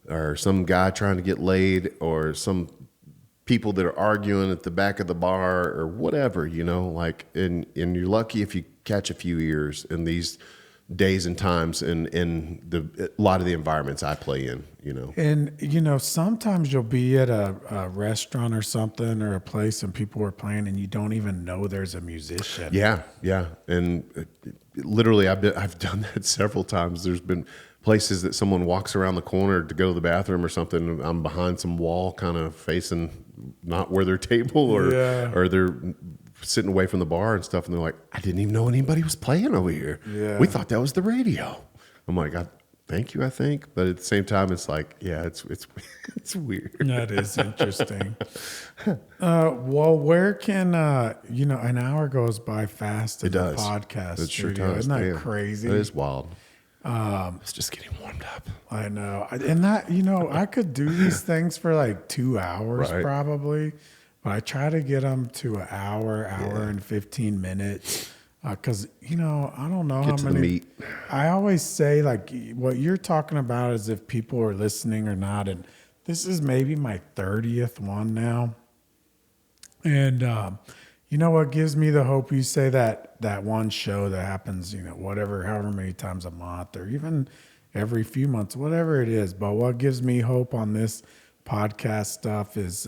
S2: or some guy trying to get laid, or some people that are arguing at the back of the bar, or whatever, and you're lucky if you catch a few ears in these days and times in a lot of the environments I play in,
S1: And, sometimes you'll be at a restaurant or something, or a place, and people are playing and you don't even know there's a musician.
S2: Yeah. And literally I've done that several times. There's been places that someone walks around the corner to go to the bathroom or something, and I'm behind some wall kind of facing not where their table, or they're sitting away from the bar and stuff, and they're like, I didn't even know anybody was playing over here.
S1: Yeah.
S2: We thought that was the radio. I'm like, thank you, I think. But at the same time, it's like, yeah, it's it's weird.
S1: That is interesting. Well, where can, an hour goes by fast in the podcast
S2: It sure
S1: studio.
S2: does.
S1: Isn't that
S2: Damn.
S1: crazy?
S2: That is wild. It's just getting warmed up.
S1: I know. And that, I could do these things for like 2 hours
S2: Right.
S1: probably, but I try to get them to an hour and 15 minutes. Cause I don't know
S2: Get to
S1: how
S2: the
S1: many,
S2: meat.
S1: I always say like what you're talking about is if people are listening or not. And this is maybe my 30th one now. And, what gives me the hope? You say that one show that happens, however many times a month, or even every few months, whatever it is. But what gives me hope on this podcast stuff is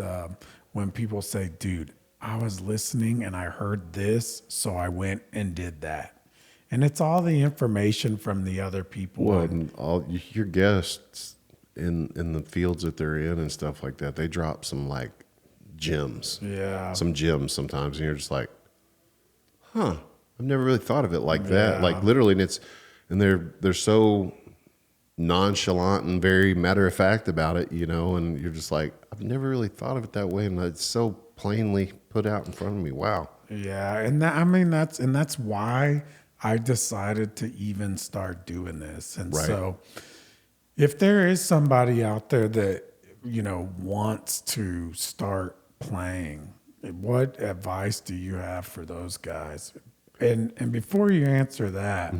S1: when people say, dude, I was listening and I heard this, so I went and did that. And it's all the information from the other people.
S2: Well, and all your guests in the fields that they're in and stuff like that, they drop some like gems.
S1: Yeah.
S2: Some gems sometimes, and you're just like, I've never really thought of it like that. Like literally, and they're so nonchalant and very matter of fact about it, and you're just like, I've never really thought of it that way, and it's so plainly put out in front of me. Wow.
S1: Yeah, and that's why I decided to even start doing this. And
S2: Right.
S1: so if there is somebody out there that, wants to start playing, what advice do you have for those guys? And before you answer that,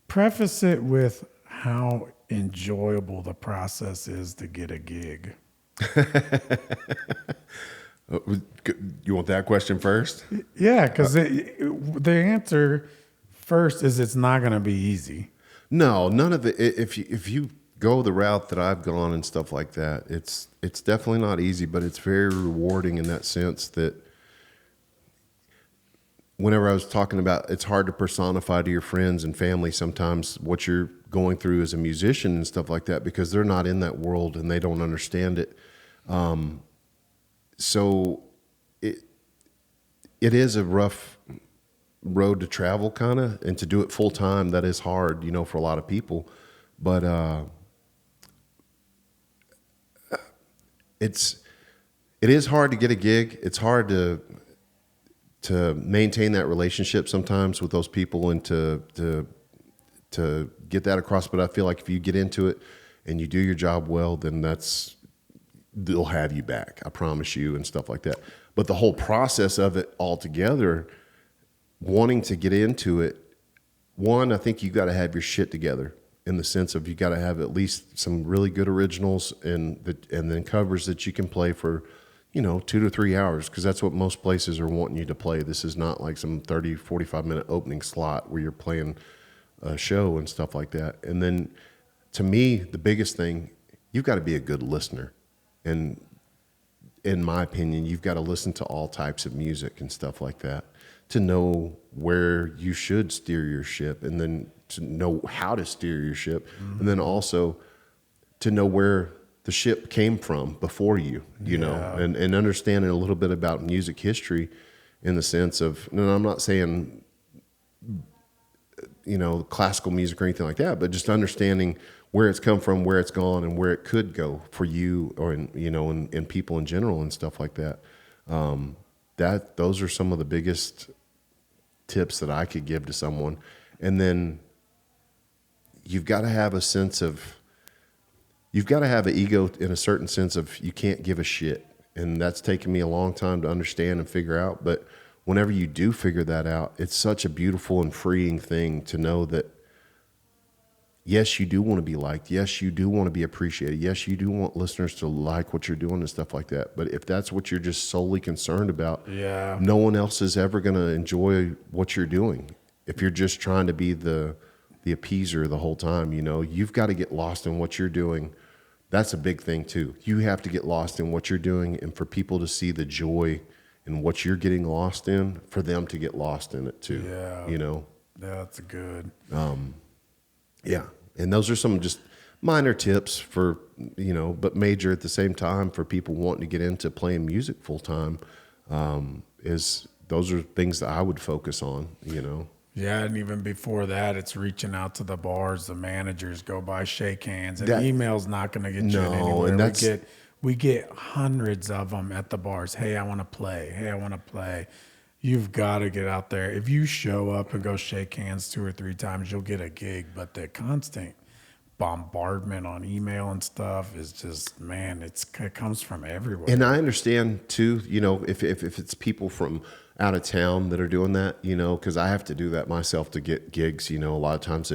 S1: preface it with how enjoyable the process is to get a gig.
S2: You want that question first?
S1: Yeah, because the answer first is it's not going to be easy.
S2: No, none of the. If you go the route that I've gone and stuff like that, it's definitely not easy, but it's very rewarding in that sense that whenever I was talking about, it's hard to personify to your friends and family sometimes what you're going through as a musician and stuff like that, because they're not in that world and they don't understand it. So it is a rough road to travel kind of, and to do it full time, that is hard, for a lot of people. But it is hard to get a gig. It's hard to maintain that relationship sometimes with those people, and to get that across. But I feel like if you get into it and you do your job well, then they'll have you back, I promise you, and stuff like that. But the whole process of it altogether, wanting to get into it, one, I think you got to have your shit together, in the sense of you got to have at least some really good originals and then covers that you can play for, 2 to 3 hours, because that's what most places are wanting you to play. This is not like some 30, 45-minute opening slot where you're playing a show and stuff like that. And then, to me, the biggest thing, you've got to be a good listener. And in my opinion, you've got to listen to all types of music and stuff like that to know where you should steer your ship, and then to know how to steer your ship, and then also to know where the ship came from before you know, and understanding a little bit about music history, in the sense of, and I'm not saying, classical music or anything like that, but just understanding where it's come from, where it's gone, and where it could go for you, or and people in general and stuff like that. Those are some of the biggest tips that I could give to someone. And then you've got to have an ego in a certain sense of you can't give a shit. And that's taken me a long time to understand and figure out. But whenever you do figure that out, it's such a beautiful and freeing thing to know that, yes, you do want to be liked. Yes, you do want to be appreciated. Yes, you do want listeners to like what you're doing and stuff like that. But if that's what you're just solely concerned about, no one else is ever going to enjoy what you're doing. If you're just trying to be the appeaser the whole time, you've got to get lost in what you're doing. That's a big thing too. You have to get lost in what you're doing, and for people to see the joy in what you're getting lost in, for them to get lost in it too.
S1: Yeah, that's good.
S2: Yeah. And those are some just minor tips for, but major at the same time for people wanting to get into playing music full time. Those are things that I would focus on,
S1: Yeah, and even before that, it's reaching out to the bars, the managers, go by, shake hands. And email's not going to get you anywhere. And we get hundreds of them at the bars. Hey, I want to play. Hey, I want to play. You've got to get out there. If you show up and go shake hands 2 or 3 times, you'll get a gig. But the constant bombardment on email and stuff is just, man, it comes from everywhere.
S2: And I understand too, if it's people from out of town that are doing that, because I have to do that myself to get gigs. A lot of times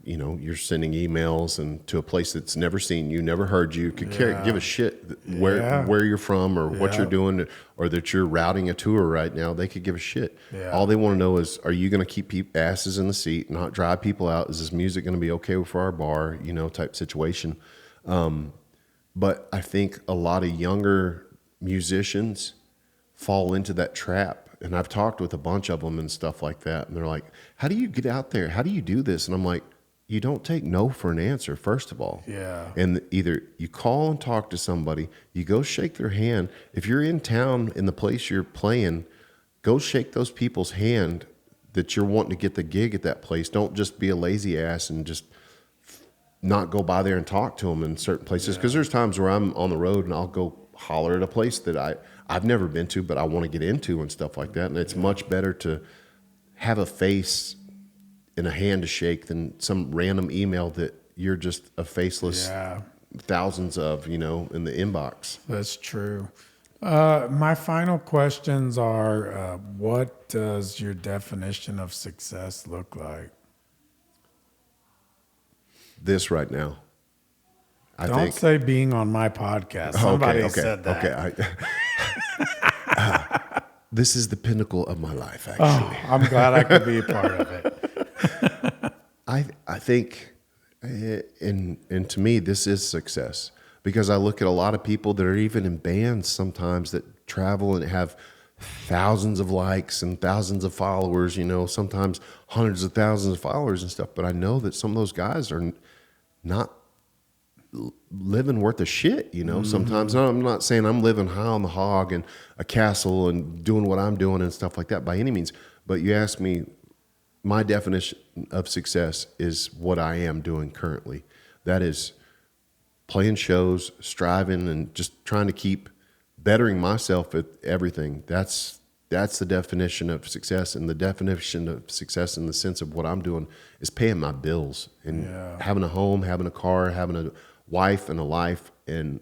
S2: you're sending emails and to a place that's never seen you, never heard you, could give a shit where you're from or what you're doing, or that you're routing a tour right now. They could give a shit. All they want to know is, are you going to keep asses in the seat, not drive people out? Is this music going to be okay for our bar, type situation? But I think a lot of younger musicians fall into that trap. And I've talked with a bunch of them and stuff like that. And they're like, how do you get out there? How do you do this? And I'm like, you don't take no for an answer, first of all.
S1: Yeah.
S2: And either you call and talk to somebody, you go shake their hand. If you're in town in the place you're playing, go shake those people's hand that you're wanting to get the gig at that place. Don't just be a lazy ass and just not go by there and talk to them in certain places. Because there's times where I'm on the road and I'll go holler at a place that I've never been to, but I want to get into and stuff like that. And it's much better to have a face and a hand to shake than some random email that you're just a faceless thousands of, in the inbox.
S1: That's true. My final questions are, what does your definition of success look like?
S2: This right now.
S1: Don't say being on my podcast. Somebody said that.
S2: Okay. This is the pinnacle of my life, actually.
S1: Oh, I'm glad I could be a part of it.
S2: I think, and to me, this is success, because I look at a lot of people that are even in bands sometimes that travel and have thousands of likes and thousands of followers, sometimes hundreds of thousands of followers and stuff. But I know that some of those guys are not living worth a shit, sometimes. I'm not saying I'm living high on the hog and a castle and doing what I'm doing and stuff like that by any means. But you ask me, my definition of success is what I am doing currently. That is playing shows, striving, and just trying to keep bettering myself at everything. That's the definition of success. And the definition of success in the sense of what I'm doing is paying my bills and having a home, having a car, having a wife and a life, and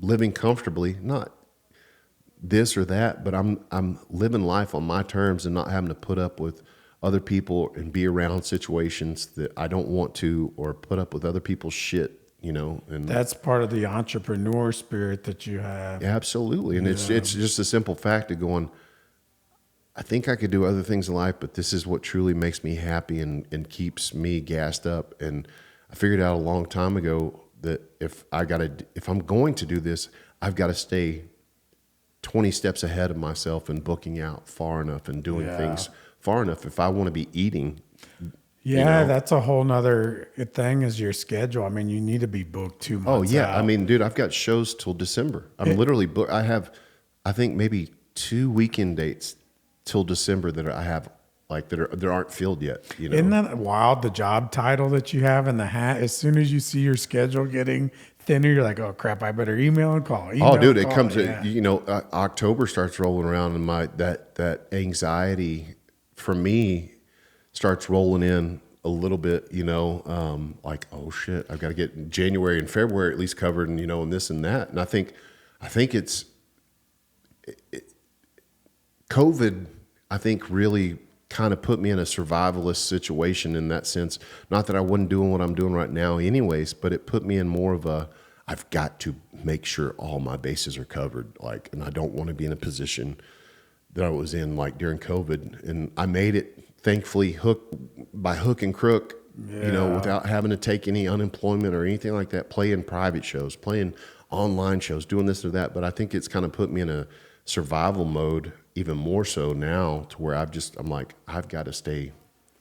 S2: living comfortably. Not this or that, but I'm living life on my terms and not having to put up with other people and be around situations that I don't want to, or put up with other people's shit, and
S1: that's part of the entrepreneur spirit that you have.
S2: Absolutely. And it's just a simple fact of going, I think I could do other things in life, but this is what truly makes me happy and keeps me gassed up. And I figured out a long time ago that if I'm going to do this, I've got to stay 20 steps ahead of myself and booking out far enough and doing things far enough if I want to be eating.
S1: That's a whole nother thing, is your schedule. I mean, you need to be booked 2 months out.
S2: I mean, dude, I've got shows till December. I'm literally booked. I have, I think maybe 2 weekend dates till December that I have, like, that aren't filled yet.
S1: Isn't that wild? The job title that you have in the hat. As soon as you see your schedule getting thinner, you're like, oh crap, I better email and call.
S2: Oh,
S1: Email
S2: dude,
S1: and
S2: it
S1: call.
S2: comes.
S1: Yeah.
S2: October starts rolling around, and that anxiety for me starts rolling in a little bit. Like, oh shit, I've got to get January and February at least covered, and this and that. And I think it's COVID. I think really kind of put me in a survivalist situation in that sense. Not that I wasn't doing what I'm doing right now, anyways, but it put me in more of a, I've got to make sure all my bases are covered. Like, and I don't want to be in a position that I was in like during COVID. And I made it, thankfully, by hook and crook, without having to take any unemployment or anything like that, playing private shows, playing online shows, doing this or that. But I think it's kind of put me in a survival mode even more so now, to where I'm like, I've got to stay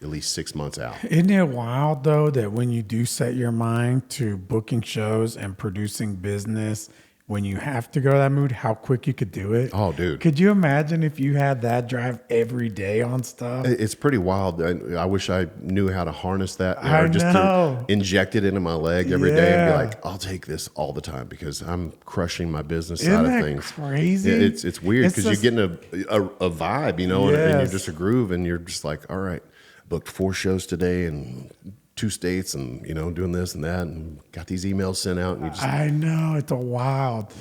S2: at least 6 months out.
S1: Isn't it wild though that when you do set your mind to booking shows and producing business, when you have to go to that mood, how quick you could do it?
S2: Oh, dude.
S1: Could you imagine if you had that drive every day on stuff?
S2: It's pretty wild. I wish I knew how to harness that,
S1: I
S2: or just
S1: know.
S2: to inject it into my leg every day and be
S1: Yeah.
S2: like, I'll take this all the time because I'm crushing my business
S1: Isn't
S2: side of
S1: that
S2: things.
S1: crazy?
S2: Yeah, it's weird
S1: It's
S2: because you're
S1: just-
S2: getting a vibe, and you're
S1: Yes.
S2: just a groove, and you're just like, all right, booked 4 shows today and 2 states, and doing this and that, and got these emails sent out, and you just
S1: I know, it's a wild.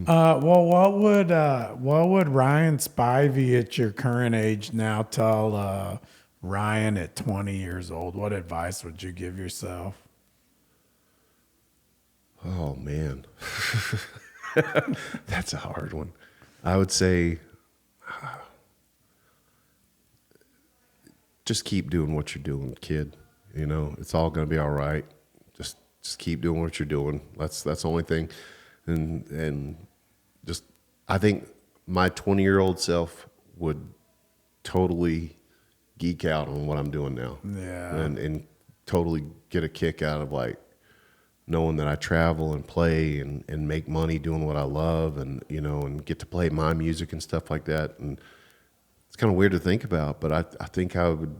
S1: Well, what would Ryan Spivey at your current age now tell Ryan at 20 years old? What advice would you give yourself?
S2: Oh man, that's a hard one. I would say, just keep doing what you're doing, kid. It's all gonna be all right. Just keep doing what you're doing. That's the only thing. And just, I think my 20-year-old self would totally geek out on what I'm doing now.
S1: Yeah.
S2: And totally get a kick out of like knowing that I travel and play and make money doing what I love, and and get to play my music and stuff like that. And it's kind of weird to think about, but I think I would,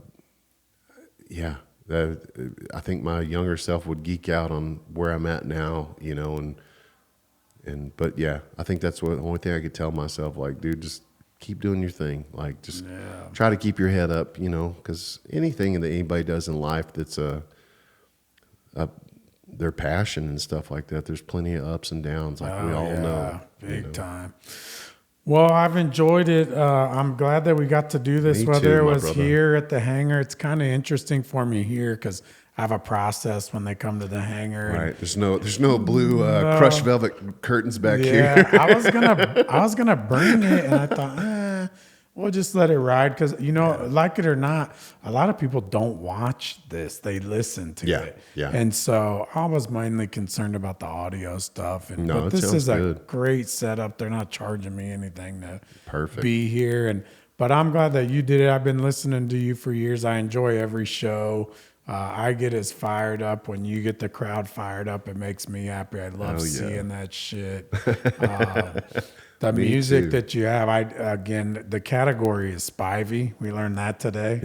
S2: yeah. I think my younger self would geek out on where I'm at now, but yeah, I think that's the only thing I could tell myself, like, dude, just keep doing your thing. Like, just try to keep your head up, because anything that anybody does in life that's their passion and stuff like that, there's plenty of ups and downs, like we all know.
S1: Big time. Well, I've enjoyed it. I'm glad that we got to do this,
S2: Me
S1: whether
S2: too,
S1: it
S2: my
S1: was
S2: brother.
S1: here at the hangar. It's kind of interesting for me here because I have a process when they come to the hangar. and-
S2: Right. There's no blue crushed velvet curtains back
S1: Yeah,
S2: here.
S1: I was gonna bring it, and I thought, we'll just let it ride because like it or not, a lot of people don't watch this; they listen to
S2: Yeah,
S1: it.
S2: yeah.
S1: And so I was mainly concerned about the audio stuff. And
S2: No,
S1: but
S2: it
S1: this
S2: sounds
S1: is a
S2: good.
S1: great setup. They're not charging me anything to
S2: Perfect.
S1: be here, but I'm glad that you did it. I've been listening to you for years. I enjoy every show. I get as fired up when you get the crowd fired up. It makes me happy. I love
S2: Oh, yeah.
S1: seeing that shit. The music
S2: too.
S1: that you have, the category is Spivey. We learned that today.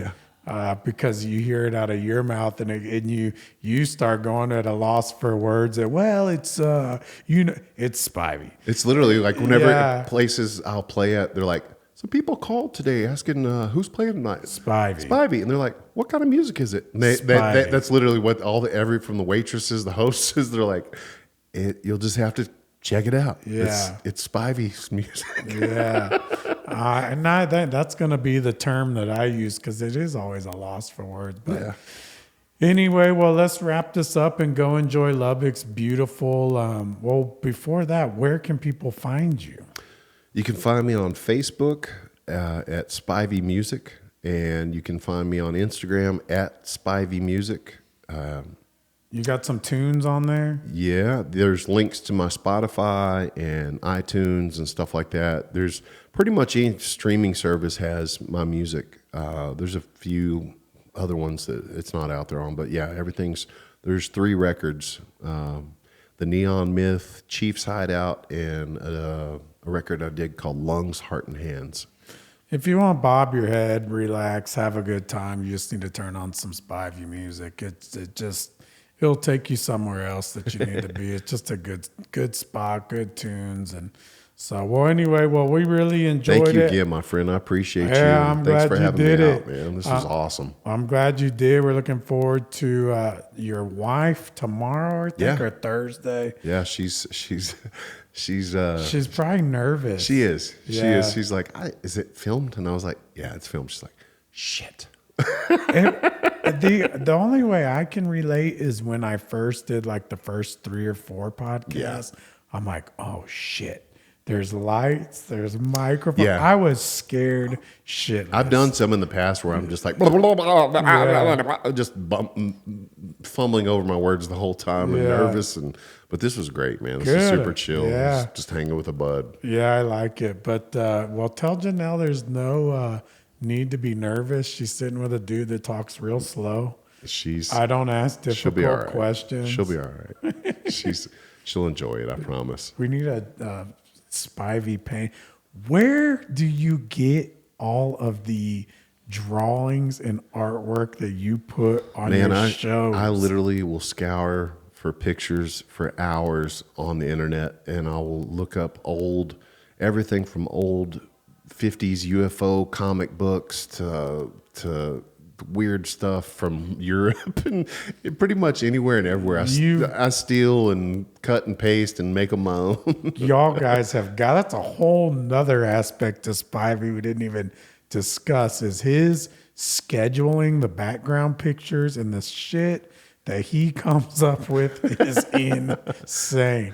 S2: Yeah.
S1: Because you hear it out of your mouth, and you start going at a loss for words. That it's it's Spivey.
S2: It's literally like whenever
S1: Yeah.
S2: places I'll play at, they're like, some people called today asking who's playing tonight.
S1: Spivey.
S2: And they're like, what kind of music is it? And
S1: Spivey.
S2: that's literally what from the waitresses, the hostesses, they're like, you'll just have to check it out.
S1: Yeah.
S2: It's Spivey's music.
S1: Yeah. And that's going to be the term that I use because it is always a loss for words. But
S2: Yeah.
S1: anyway, well, let's wrap this up and go enjoy Lubbock's beautiful. Well, before that, where can people find you?
S2: You can find me on Facebook at Spivey Music, and you can find me on Instagram at Spivey Music.
S1: You got some tunes on there?
S2: Yeah, there's links to my Spotify and iTunes and stuff like that. There's pretty much any streaming service has my music. There's a few other ones that it's not out there on, but yeah, there's 3 records. The Neon Myth, Chief's Hideout, and a record I did called Lungs, Heart, and Hands.
S1: If you want to bob your head, relax, have a good time, you just need to turn on some Spivey music. he'll take you somewhere else that you need to be. It's just a good spot, good tunes, and so well. Anyway, well, we really enjoyed
S2: Thank you
S1: it.
S2: again, my friend. I appreciate you.
S1: Yeah, I'm
S2: Thanks
S1: glad
S2: for
S1: you
S2: having
S1: did
S2: me
S1: it.
S2: out, man. This was awesome.
S1: I'm glad you did. We're looking forward to your wife tomorrow, I think,
S2: Yeah.
S1: or Thursday.
S2: Yeah, she's
S1: She's probably nervous.
S2: she is. She
S1: Yeah.
S2: is. She's like, is it filmed? And I was like, yeah, it's filmed. She's like, shit.
S1: The only way I can relate is when I first did like the first 3 or 4 podcasts. I'm like, oh shit. There's lights, there's microphone.
S2: Yeah.
S1: I was scared shitless.
S2: I've done some in the past where I'm just like, just fumbling over my words the whole time and
S1: Yeah.
S2: nervous. But this was great, man. This was
S1: Good.
S2: super chill.
S1: Yeah.
S2: Just hanging with a bud.
S1: Yeah, I like it. But well, tell Janelle there's no need to be nervous. She's sitting with a dude that talks real slow. I don't ask
S2: She'll be all
S1: difficult
S2: right.
S1: questions.
S2: She'll be all right. She'll enjoy it. I promise.
S1: We need a Spivey paint. Where do you get all of the drawings and artwork that you put on your shows?
S2: I literally will scour for pictures for hours on the internet, and I will look up everything from old 50s UFO comic books to weird stuff from Europe and pretty much anywhere and everywhere. I steal and cut and paste and make them my own.
S1: Y'all guys have got, that's a whole nother aspect to Spivey we didn't even discuss, is his scheduling the background pictures, and the shit that he comes up with is insane.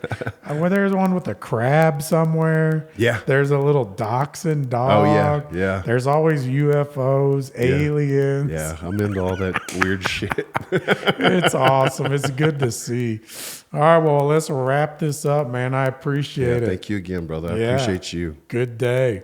S1: Well, there's one with a crab somewhere.
S2: Yeah.
S1: There's a little dachshund dog.
S2: Oh, yeah.
S1: There's always UFOs, aliens.
S2: Yeah, I'm into all that weird shit.
S1: It's awesome. It's good to see. All right, well, let's wrap this up, man. I appreciate it.
S2: Thank you again, brother. I
S1: Yeah.
S2: appreciate you.
S1: Good day.